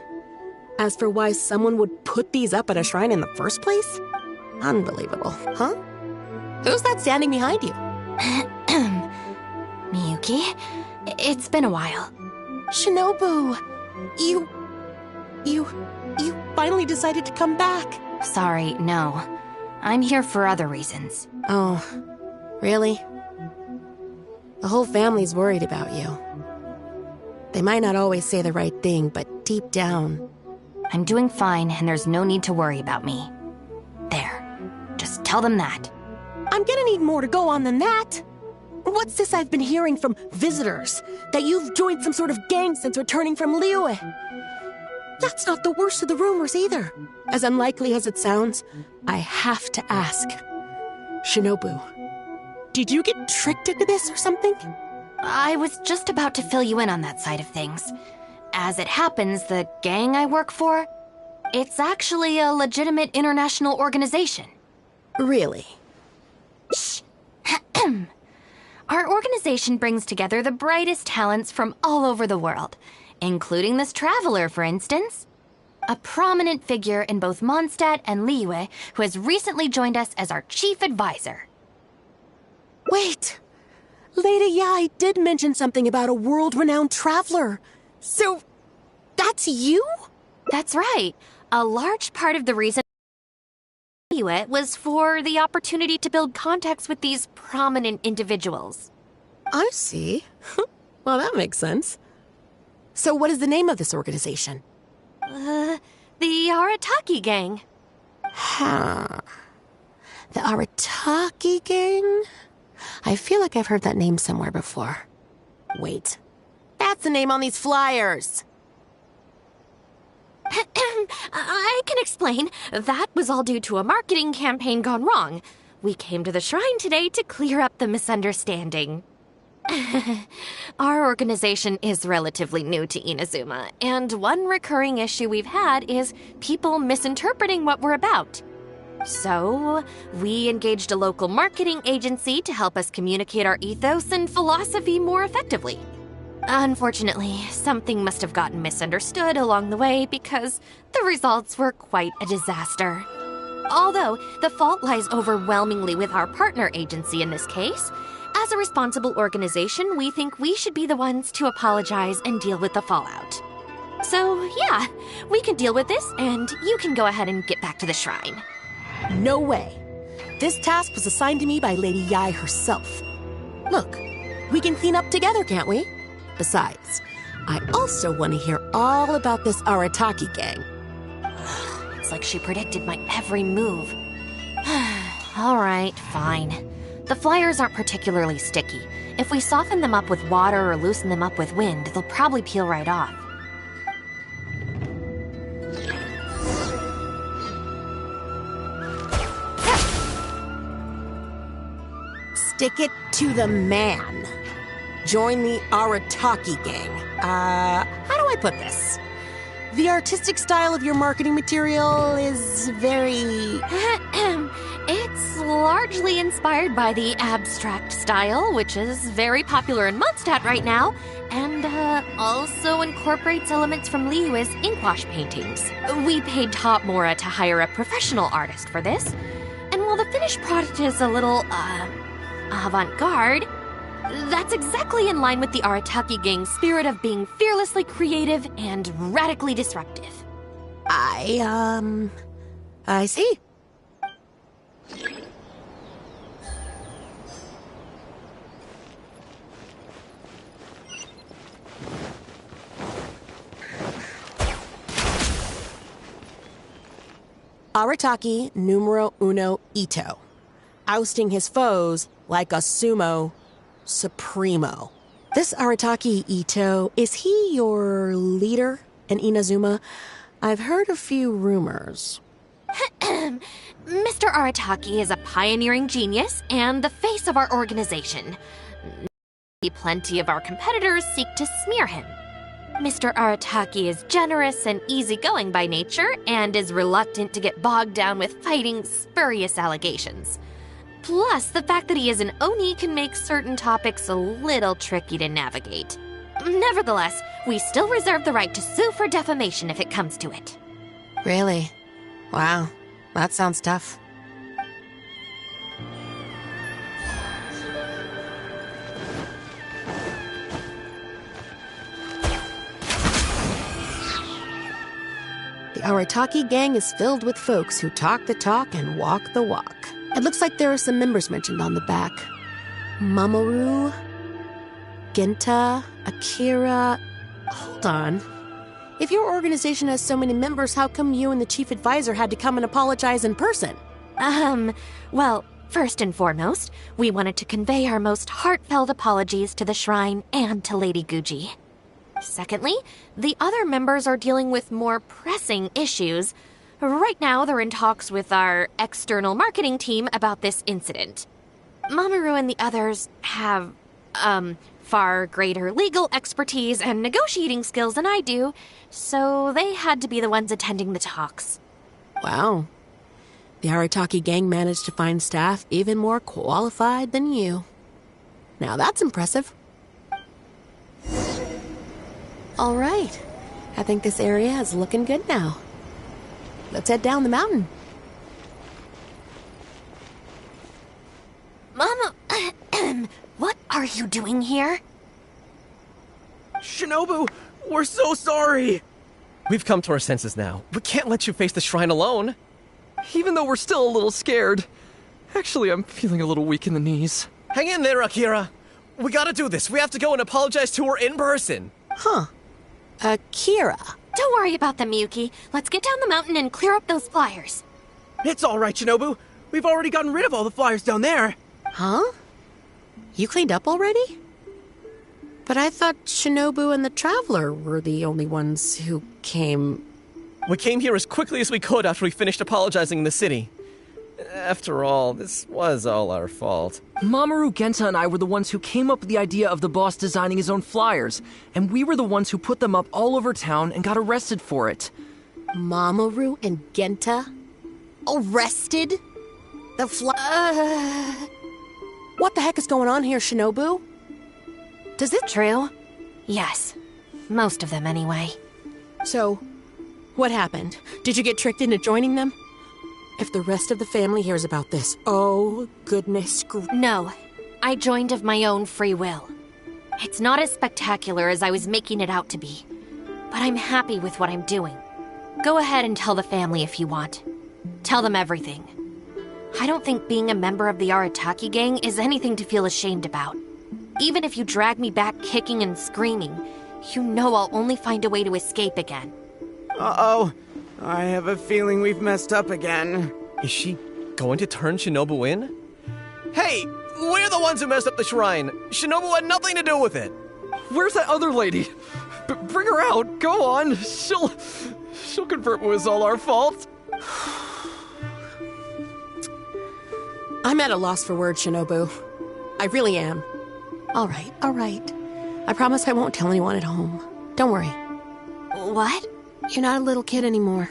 As for why someone would put these up at a shrine in the first place? Unbelievable, huh? Who's that standing behind you? Miyuki, it's been a while. Shinobu, you finally decided to come back. Sorry, no. I'm here for other reasons. Oh, really? The whole family's worried about you. They might not always say the right thing, but deep down... I'm doing fine, and there's no need to worry about me. There. Just tell them that. I'm gonna need more to go on than that. What's this I've been hearing from visitors? That you've joined some sort of gang since returning from Liyue? That's not the worst of the rumors either. As unlikely as it sounds, I have to ask. Shinobu, did you get tricked into this or something? I was just about to fill you in on that side of things. As it happens, the gang I work for, it's actually a legitimate international organization. Really? Shh. Our organization brings together the brightest talents from all over the world, including this traveler, for instance. A prominent figure in both Mondstadt and Liyue who has recently joined us as our chief advisor. Wait! Lady Yai did mention something about a world-renowned traveler. So, that's you? That's right. A large part of the reason Liyue was for the opportunity to build contacts with these prominent individuals. I see. Well, that makes sense. So what is the name of this organization? The Arataki Gang. Huh. The Arataki Gang? I feel like I've heard that name somewhere before. Wait. That's the name on these flyers! I can explain. That was all due to a marketing campaign gone wrong. We came to the shrine today to clear up the misunderstanding. Our organization is relatively new to Inazuma, and one recurring issue we've had is people misinterpreting what we're about. So, we engaged a local marketing agency to help us communicate our ethos and philosophy more effectively. Unfortunately, something must have gotten misunderstood along the way because the results were quite a disaster. Although, the fault lies overwhelmingly with our partner agency in this case, as a responsible organization, we think we should be the ones to apologize and deal with the fallout. So, yeah, we can deal with this, and you can go ahead and get back to the shrine. No way. This task was assigned to me by Lady Yai herself. Look, we can clean up together, can't we? Besides, I also want to hear all about this Arataki gang. It's like she predicted my every move. All right, fine. The flyers aren't particularly sticky. If we soften them up with water or loosen them up with wind, they'll probably peel right off. Stick it to the man. Join the Arataki gang. How do I put this? The artistic style of your marketing material is very... It's largely inspired by the abstract style, which is very popular in Mondstadt right now, and also incorporates elements from Liyue's inkwash paintings. We paid Top Mora to hire a professional artist for this, and while the finished product is a little, avant-garde, that's exactly in line with the Arataki gang's spirit of being fearlessly creative and radically disruptive. I see. Arataki numero uno Ito. Ousting his foes like a sumo supremo. This Arataki Ito, is he your leader in Inazuma? I've heard a few rumors. Mr. Arataki is a pioneering genius and the face of our organization. Plenty of our competitors seek to smear him. Mr. Arataki is generous and easygoing by nature and is reluctant to get bogged down with fighting spurious allegations. Plus, the fact that he is an Oni can make certain topics a little tricky to navigate. Nevertheless, we still reserve the right to sue for defamation if it comes to it. Really? Wow, that sounds tough. The Arataki gang is filled with folks who talk the talk and walk the walk. It looks like there are some members mentioned on the back. Mamoru, Genta, Akira... Hold on. If your organization has so many members, how come you and the chief advisor had to come and apologize in person? Well, first and foremost, we wanted to convey our most heartfelt apologies to the shrine and to Lady Guji. Secondly, the other members are dealing with more pressing issues. Right now, they're in talks with our external marketing team about this incident. Mamoru and the others have, far greater legal expertise and negotiating skills than I do, so they had to be the ones attending the talks. Wow. The Arataki gang managed to find staff even more qualified than you. Now that's impressive. All right. I think this area is looking good now. Let's head down the mountain. Mama, what are you doing here? Shinobu, we're so sorry! We've come to our senses now. We can't let you face the shrine alone. Even though we're still a little scared. Actually, I'm feeling a little weak in the knees. Hang in there, Akira. We gotta do this. We have to go and apologize to her in person. Huh. Akira. Don't worry about them, Miyuki. Let's get down the mountain and clear up those flyers. It's all right, Shinobu. We've already gotten rid of all the flyers down there. Huh? You cleaned up already? But I thought Shinobu and the Traveler were the only ones who came... We came here as quickly as we could after we finished apologizing in the city. After all, this was all our fault. Mamoru, Genta, and I were the ones who came up with the idea of the boss designing his own flyers, and we were the ones who put them up all over town and got arrested for it. Mamoru and Genta? Arrested? What the heck is going on here, Shinobu? Does it true? Yes. Most of them, anyway. So, what happened? Did you get tricked into joining them? If the rest of the family hears about this, oh, goodness. No. I joined of my own free will. It's not as spectacular as I was making it out to be. But I'm happy with what I'm doing. Go ahead and tell the family if you want. Tell them everything. I don't think being a member of the Arataki gang is anything to feel ashamed about. Even if you drag me back kicking and screaming, you know I'll only find a way to escape again. Uh-oh. I have a feeling we've messed up again. Is she going to turn Shinobu in? Hey, we're the ones who messed up the shrine. Shinobu had nothing to do with it. Where's that other lady? Bring her out. Go on. She'll confirm it was all our fault. I'm at a loss for words, Shinobu. I really am. All right. I promise I won't tell anyone at home. Don't worry. What? You're not a little kid anymore.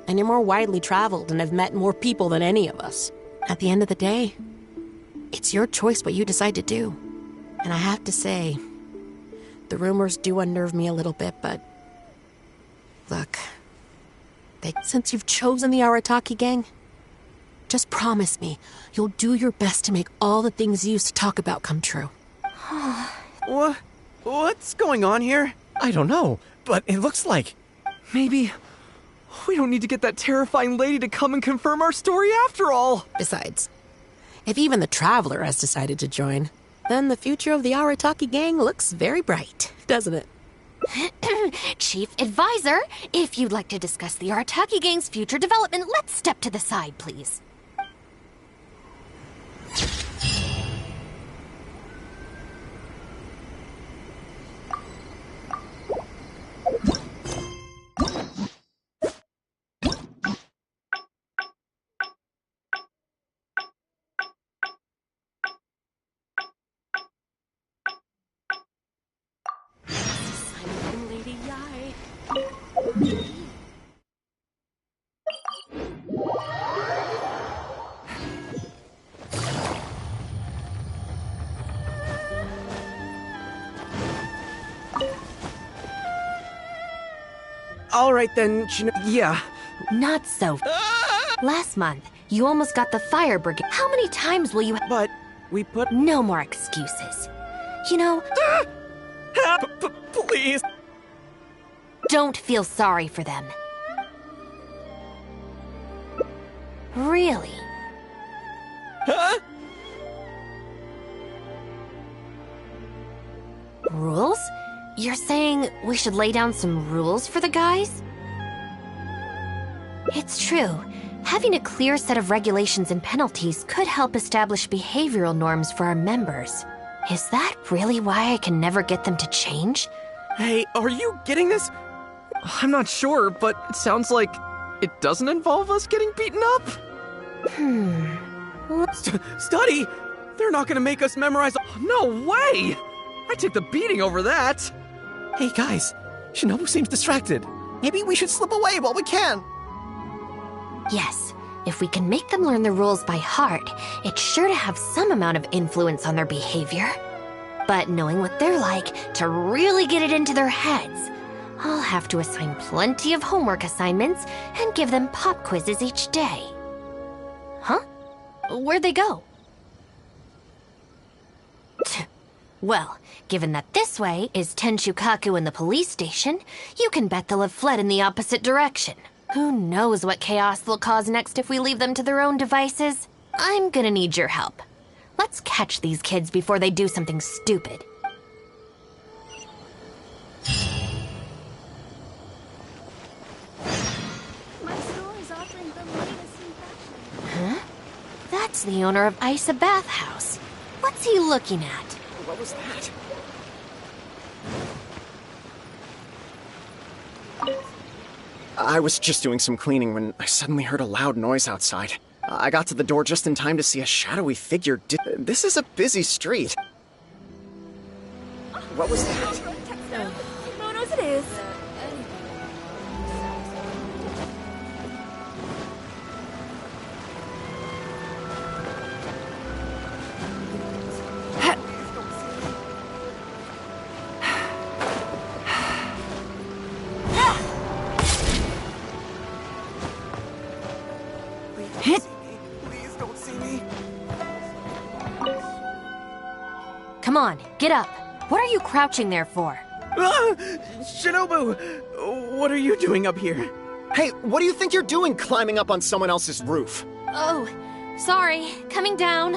And you're more widely traveled and have met more people than any of us. At the end of the day, it's your choice what you decide to do. And I have to say, the rumors do unnerve me a little bit, but... Look, since you've chosen the Arataki gang, just promise me you'll do your best to make all the things you used to talk about come true. What's going on here? I don't know, but it looks like... Maybe we don't need to get that terrifying lady to come and confirm our story after all. Besides, if even the Traveler has decided to join, then the future of the Arataki gang looks very bright, doesn't it? Chief Advisor, if you'd like to discuss the Arataki gang's future development, let's step to the side, please. All right then, yeah. Not so. Last month, you almost got the fire brigade. How many times will you... But we put... No more excuses. You know... Please. Don't feel sorry for them. Really? Huh? Rules? You're saying we should lay down some rules for the guys? It's true. Having a clear set of regulations and penalties could help establish behavioral norms for our members. Is that really why I can never get them to change? Hey, are you getting this? I'm not sure, but it sounds like it doesn't involve us getting beaten up. Study! They're not gonna make us memorize. No way! I took the beating over that. Hey guys, Shinobu seems distracted. Maybe we should slip away while we can. Yes, if we can make them learn the rules by heart, it's sure to have some amount of influence on their behavior. But knowing what they're like, to really get it into their heads, I'll have to assign plenty of homework assignments and give them pop quizzes each day. Huh? Where'd they go? Well, given that this way is Tenshukaku and the police station, you can bet they'll have fled in the opposite direction. Who knows what chaos they'll cause next if we leave them to their own devices? I'm gonna need your help. Let's catch these kids before they do something stupid. My store is offering the latest in fashion. Huh? That's the owner of Isa Bathhouse. What's he looking at? What was that? I was just doing some cleaning when I suddenly heard a loud noise outside. I got to the door just in time to see a shadowy figure. This is a busy street. What was that? Monos it is. Come on, get up. What are you crouching there for? Shinobu! What are you doing up here? Hey, what do you think you're doing climbing up on someone else's roof? Oh, sorry. Coming down.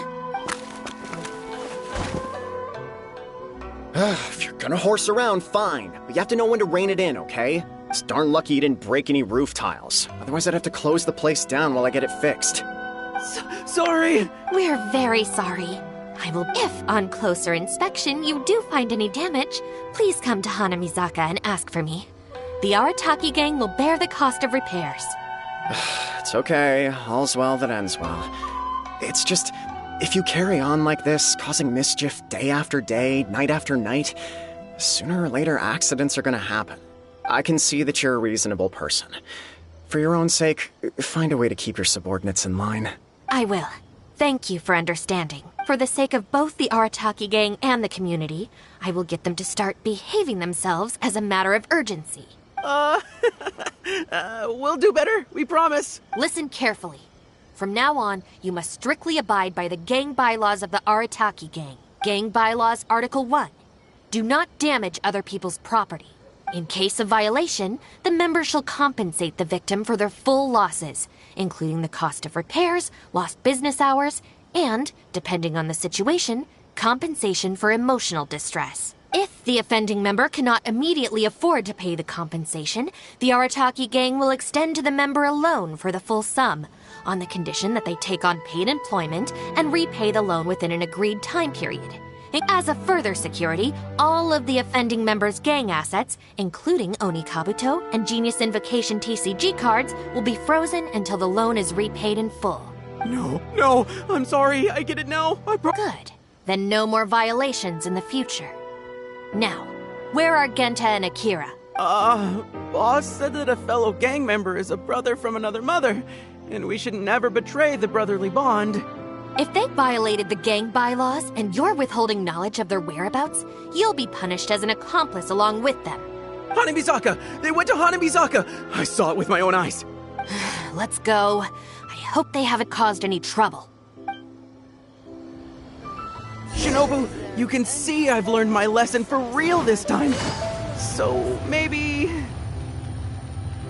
If you're gonna horse around, fine. But you have to know when to rein it in, okay? It's darn lucky you didn't break any roof tiles. Otherwise, I'd have to close the place down while I get it fixed. Sorry! We're very sorry. I will. If, on closer inspection, you do find any damage, please come to Hanamizaka and ask for me. The Arataki gang will bear the cost of repairs. It's okay. All's well that ends well. It's just, if you carry on like this, causing mischief day after day, night after night, sooner or later accidents are gonna happen. I can see that you're a reasonable person. For your own sake, find a way to keep your subordinates in line. I will. Thank you for understanding. For the sake of both the Arataki gang and the community, I will get them to start behaving themselves as a matter of urgency. We'll do better, we promise. Listen carefully. From now on, you must strictly abide by the gang bylaws of the Arataki gang. Gang bylaws Article 1. Do not damage other people's property. In case of violation, the member shall compensate the victim for their full losses, including the cost of repairs, lost business hours, and, depending on the situation, compensation for emotional distress. If the offending member cannot immediately afford to pay the compensation, the Arataki gang will extend to the member a loan for the full sum, on the condition that they take on paid employment and repay the loan within an agreed time period. As a further security, all of the offending member's gang assets, including Oni Kabuto and Genius Invocation TCG cards, will be frozen until the loan is repaid in full. No, I'm sorry, I get it now. Good. Then no more violations in the future. Now, where are Genta and Akira? Boss said that a fellow gang member is a brother from another mother, and we should never betray the brotherly bond. If they violated the gang bylaws and you're withholding knowledge of their whereabouts, you'll be punished as an accomplice along with them. Hanabizaka! They went to Hanabizaka! I saw it with my own eyes. Let's go. I hope they haven't caused any trouble. Shinobu, you can see I've learned my lesson for real this time. So, maybe...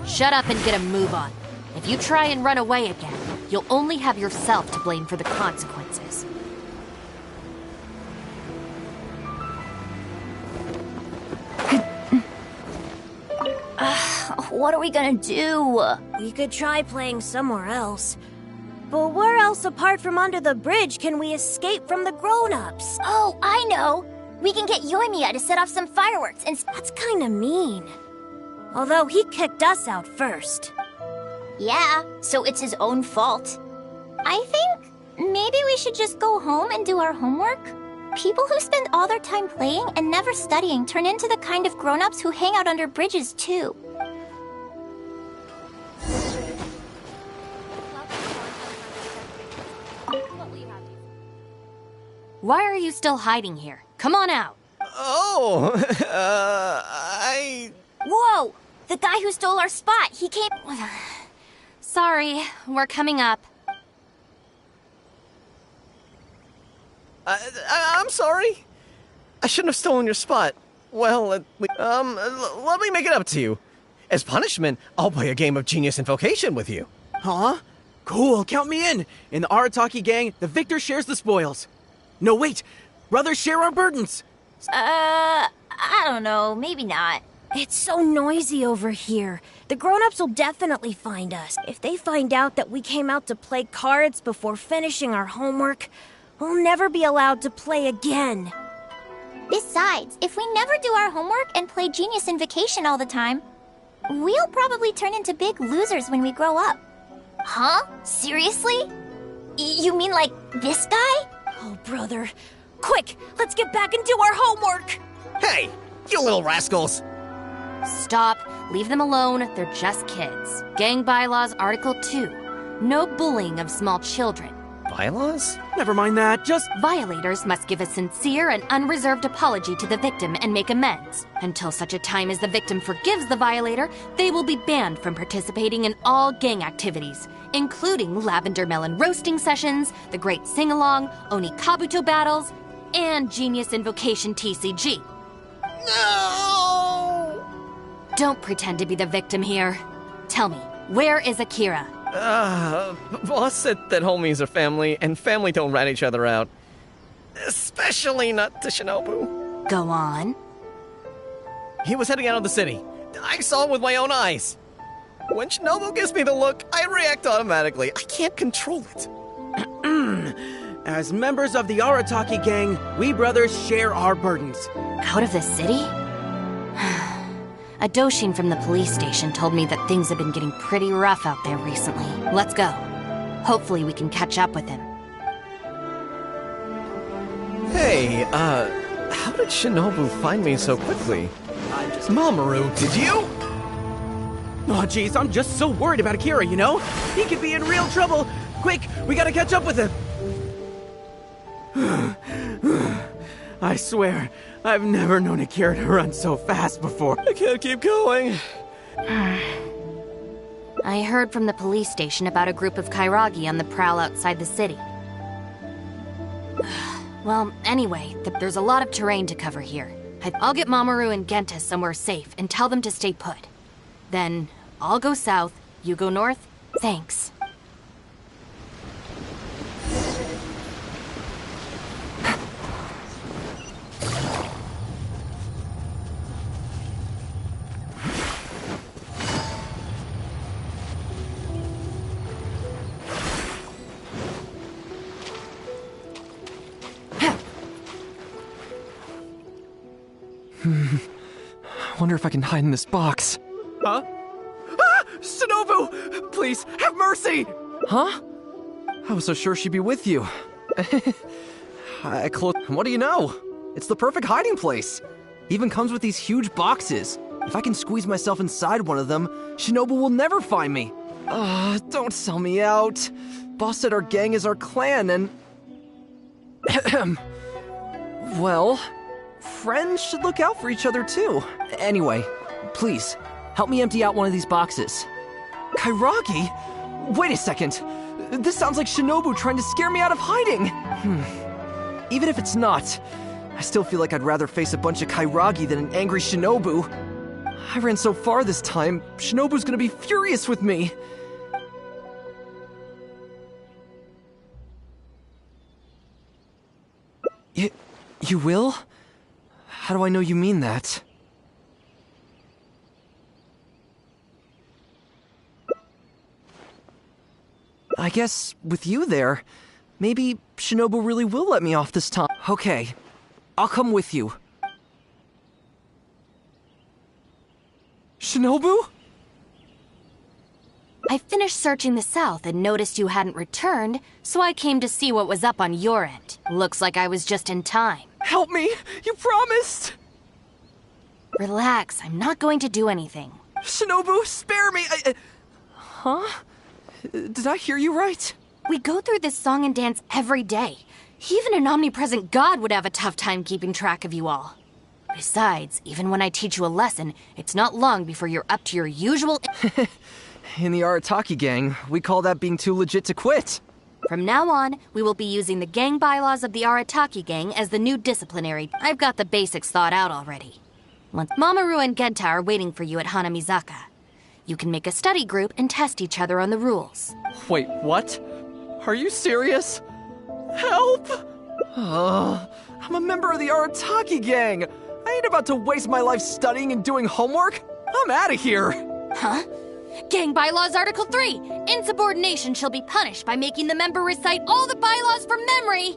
Shut up and get a move on. If you try and run away again, you'll only have yourself to blame for the consequences. What are we gonna do? We could try playing somewhere else. But where else apart from under the bridge can we escape from the grown-ups? Oh, I know! We can get Yoimiya to set off some fireworks and... That's kinda mean. Although he kicked us out first. Yeah, so it's his own fault. I think maybe we should just go home and do our homework? People who spend all their time playing and never studying turn into the kind of grown-ups who hang out under bridges, too. Why are you still hiding here? Come on out. Oh, Whoa! The guy who stole our spot, he came... Sorry, we're coming up. I'm sorry. I shouldn't have stolen your spot. Well, let me make it up to you. As punishment, I'll play a game of Genius Invocation with you. Huh? Cool, count me in. In the Arataki gang, the victor shares the spoils. No, wait! Brothers share our burdens! I don't know, maybe not. It's so noisy over here. The grown-ups will definitely find us. If they find out that we came out to play cards before finishing our homework, we'll never be allowed to play again. Besides, if we never do our homework and play Genius Invocation all the time, we'll probably turn into big losers when we grow up. Huh? Seriously? You mean like this guy? Oh, brother. Quick, let's get back and do our homework! Hey, you little rascals! Stop. Leave them alone. They're just kids. Gang Bylaws Article 2. No bullying of small children. Bylaws? Never mind that, just... Violators must give a sincere and unreserved apology to the victim and make amends. Until such a time as the victim forgives the violator, they will be banned from participating in all gang activities, including lavender melon roasting sessions, the Great Sing-Along, Oni Kabuto battles, and Genius Invocation TCG. No! Don't pretend to be the victim here. Tell me, where is Akira? Boss said that homies are family, and family don't rat each other out. Especially not to Shinobu. Go on. He was heading out of the city. I saw it with my own eyes. When Shinobu gives me the look, I react automatically. I can't control it. As members of the Arataki gang, we brothers share our burdens. Out of the city? A Doshin from the police station told me that things have been getting pretty rough out there recently. Let's go. Hopefully we can catch up with him. Hey, how did Shinobu find me so quickly? Mamoru, did you? Oh, jeez, I'm just so worried about Akira, you know? He could be in real trouble. Quick, we gotta catch up with him. I swear, I've never known Akira to run so fast before. I can't keep going. I heard from the police station about a group of Kairagi on the prowl outside the city. Well, anyway, there's a lot of terrain to cover here. I'll get Mamoru and Genta somewhere safe and tell them to stay put. Then, I'll go south, you go north. Thanks. I wonder if I can hide in this box. Huh? Ah! Shinobu! Please, have mercy! Huh? I was so sure she'd be with you. What do you know? It's the perfect hiding place. Even comes with these huge boxes. If I can squeeze myself inside one of them, Shinobu will never find me. Don't sell me out. Boss said our gang is our clan and... Well, friends should look out for each other too. Anyway, Please, help me empty out one of these boxes. Kairagi? Wait a second. This sounds like Shinobu trying to scare me out of hiding. Even if it's not, I still feel like I'd rather face a bunch of Kairagi than an angry Shinobu. I ran so far this time, Shinobu's gonna be furious with me. You will? How do I know you mean that? I guess with you there, maybe Shinobu really will let me off this time. Okay, I'll come with you. Shinobu? I finished searching the south and noticed you hadn't returned, so I came to see what was up on your end. Looks like I was just in time. Help me! You promised! Relax, I'm not going to do anything. Shinobu, spare me! Huh? Did I hear you right? We go through this song and dance every day. Even an omnipresent god would have a tough time keeping track of you all. Besides, even when I teach you a lesson, it's not long before you're up to your usual... In the Arataki gang, we call that being too legit to quit. From now on, we will be using the gang bylaws of the Arataki gang as the new disciplinary. I've got the basics thought out already. Once Mamoru and Genta are waiting for you at Hanamizaka. You can make a study group and test each other on the rules. Wait, what? Are you serious? Help! I'm a member of the Arataki gang. I ain't about to waste my life studying and doing homework. I'm out of here. Huh? Gang Bylaws Article 3. Insubordination shall be punished by making the member recite all the bylaws from memory.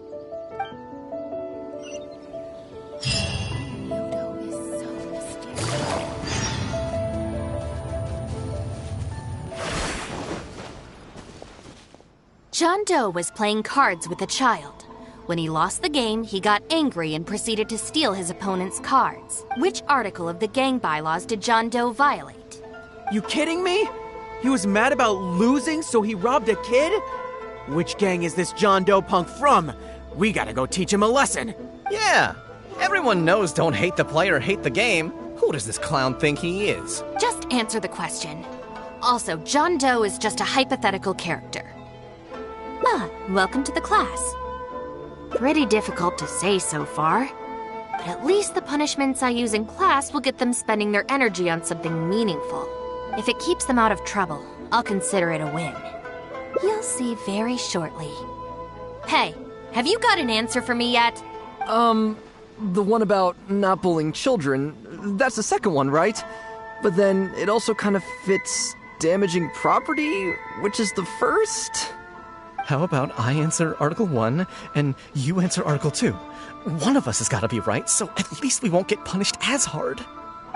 John Doe was playing cards with a child. When he lost the game, he got angry and proceeded to steal his opponent's cards. Which article of the gang bylaws did John Doe violate? You kidding me? He was mad about losing, so he robbed a kid? Which gang is this John Doe punk from? We gotta go teach him a lesson. Yeah, everyone knows don't hate the player, hate the game. Who does this clown think he is? Just answer the question. Also, John Doe is just a hypothetical character. Welcome to the class. Pretty difficult to say so far, but at least the punishments I use in class will get them spending their energy on something meaningful. If it keeps them out of trouble, I'll consider it a win. You'll see very shortly. Hey, have you got an answer for me yet? The one about not bullying children, that's the second one, right? But then it also kind of fits damaging property, which is the first? How about I answer Article 1 and you answer Article 2? One of us has got to be right, so at least we won't get punished as hard.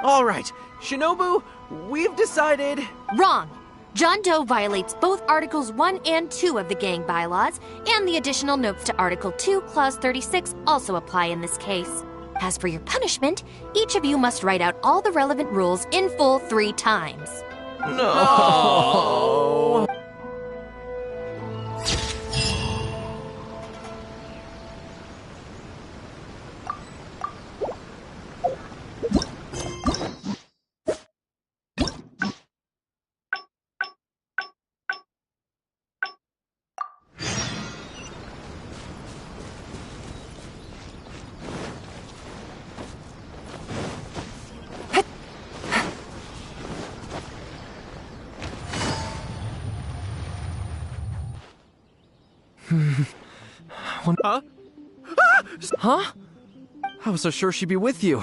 All right, Shinobu, we've decided... Wrong! John Doe violates both Articles 1 and 2 of the gang bylaws, and the additional notes to Article 2, Clause 36 also apply in this case. As for your punishment, each of you must write out all the relevant rules in full 3 times. No! Huh? Huh? I was so sure she'd be with you.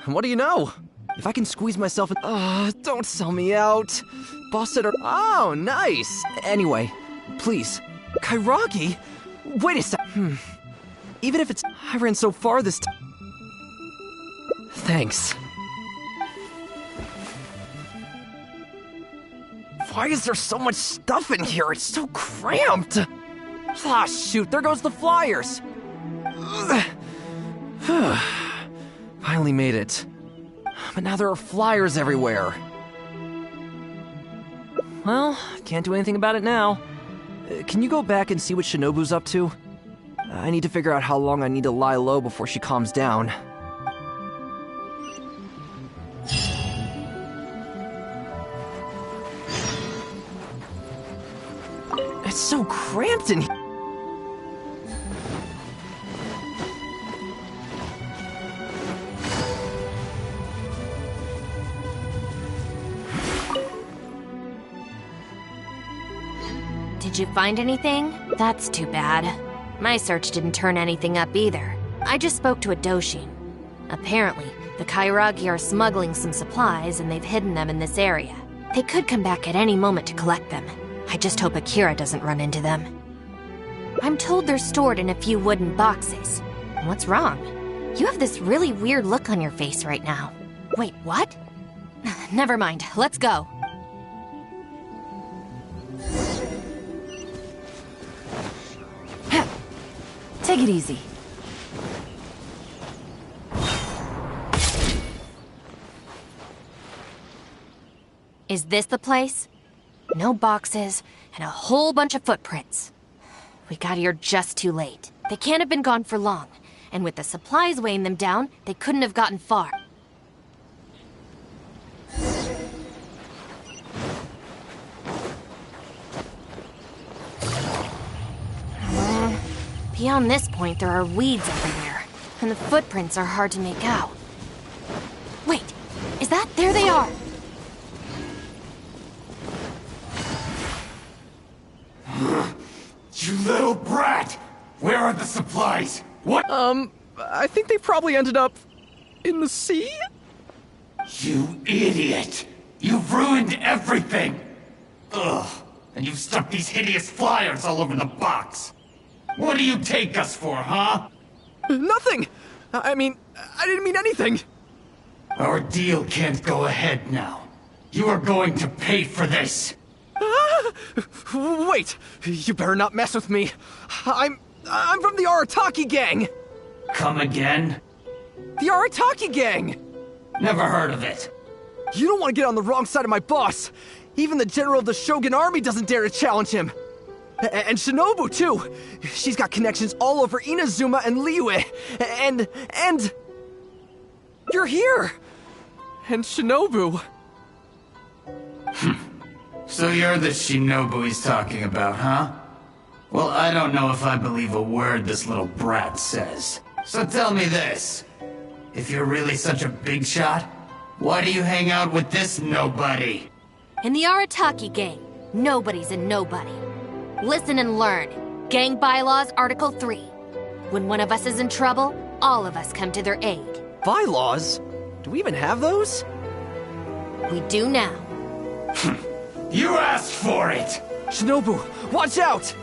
What do you know? If I can squeeze myself in... don't sell me out. Boss said... Oh, nice. Anyway, please. Kairagi? Wait a sec... Even if it's... I ran so far this time... Thanks. Why is there so much stuff in here? It's so cramped. Ah, shoot, there goes the flyers. Finally made it. But now there are flyers everywhere. Well, can't do anything about it now. Can you go back and see what Shinobu's up to? I need to figure out how long I need to lie low before she calms down. so cramped in here. Did you find anything? That's too bad. My search didn't turn anything up either. I just spoke to a Doshin. Apparently, the Kairagi are smuggling some supplies and they've hidden them in this area. They could come back at any moment to collect them. I just hope Akira doesn't run into them. I'm told they're stored in a few wooden boxes. What's wrong? You have this really weird look on your face right now. Wait, what? Never mind, let's go. Take it easy. Is this the place? No boxes, and a whole bunch of footprints. We got here just too late. They can't have been gone for long, and with the supplies weighing them down, they couldn't have gotten far. Beyond this point, there are weeds everywhere, and the footprints are hard to make out. Wait, is that? There they are! You little brat! Where are the supplies? What? I think they probably ended up in the sea? You idiot! You've ruined everything! Ugh, and you've stuck these hideous flyers all over the box. What do you take us for, huh? Nothing! I mean, I didn't mean anything! Our deal can't go ahead now. You are going to pay for this! Wait! You better not mess with me. I'm from the Arataki gang! Come again? The Arataki gang! Never heard of it. You don't want to get on the wrong side of my boss. Even the general of the Shogun army doesn't dare to challenge him. And Shinobu, too. She's got connections all over Inazuma and Liyue. And... You're here! And Shinobu. So you're the Shinobu he's talking about, huh? Well, I don't know if I believe a word this little brat says. So tell me this. If you're really such a big shot, why do you hang out with this nobody? In the Arataki gang, nobody's a nobody. Listen and learn. Gang Bylaws, Article 3. When one of us is in trouble, all of us come to their aid. Bylaws? Do we even have those? We do now. You asked for it! Shinobu, watch out!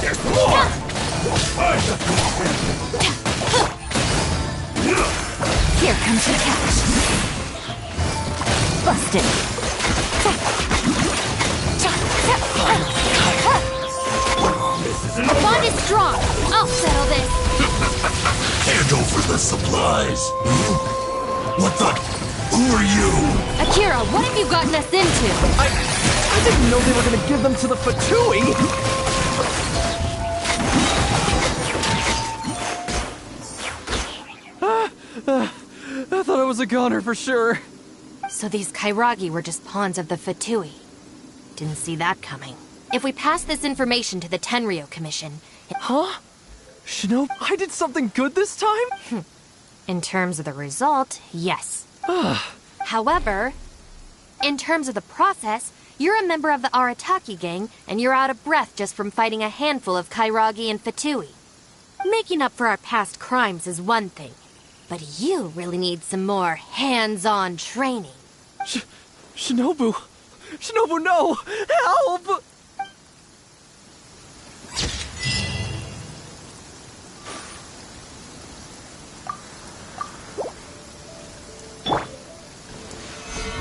There's more! Here comes the catch. Busted. Our bond is strong. I'll settle this. Hand over the supplies. What the? Who are you? Akira, what have you gotten us into? I didn't know they were gonna give them to the Fatui! I thought I was a goner for sure. So these Kairagi were just pawns of the Fatui. Didn't see that coming. If we pass this information to the Tenryo Commission... Huh? Shinobu, I did something good this time? In terms of the result, yes. However, in terms of the process, you're a member of the Arataki gang, and you're out of breath just from fighting a handful of Kairagi and Fatui. Making up for our past crimes is one thing, but you really need some more hands-on training. Shinobu! Shinobu, no! Help!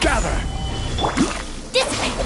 Gather! Dissipate!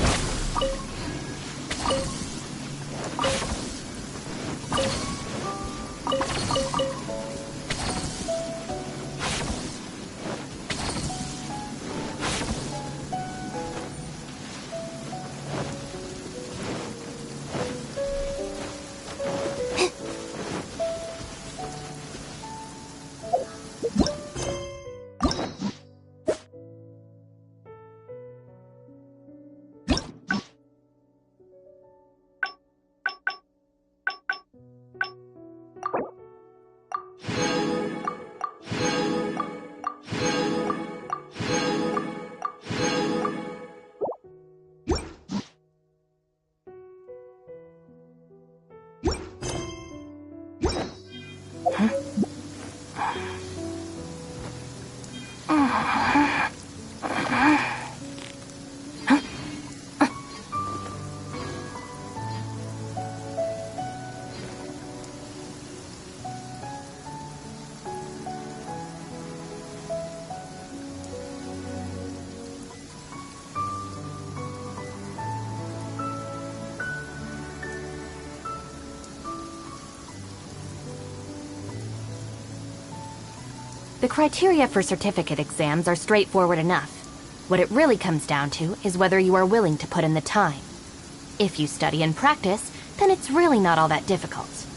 The criteria for certificate exams are straightforward enough. What it really comes down to is whether you are willing to put in the time. If you study and practice, then it's really not all that difficult.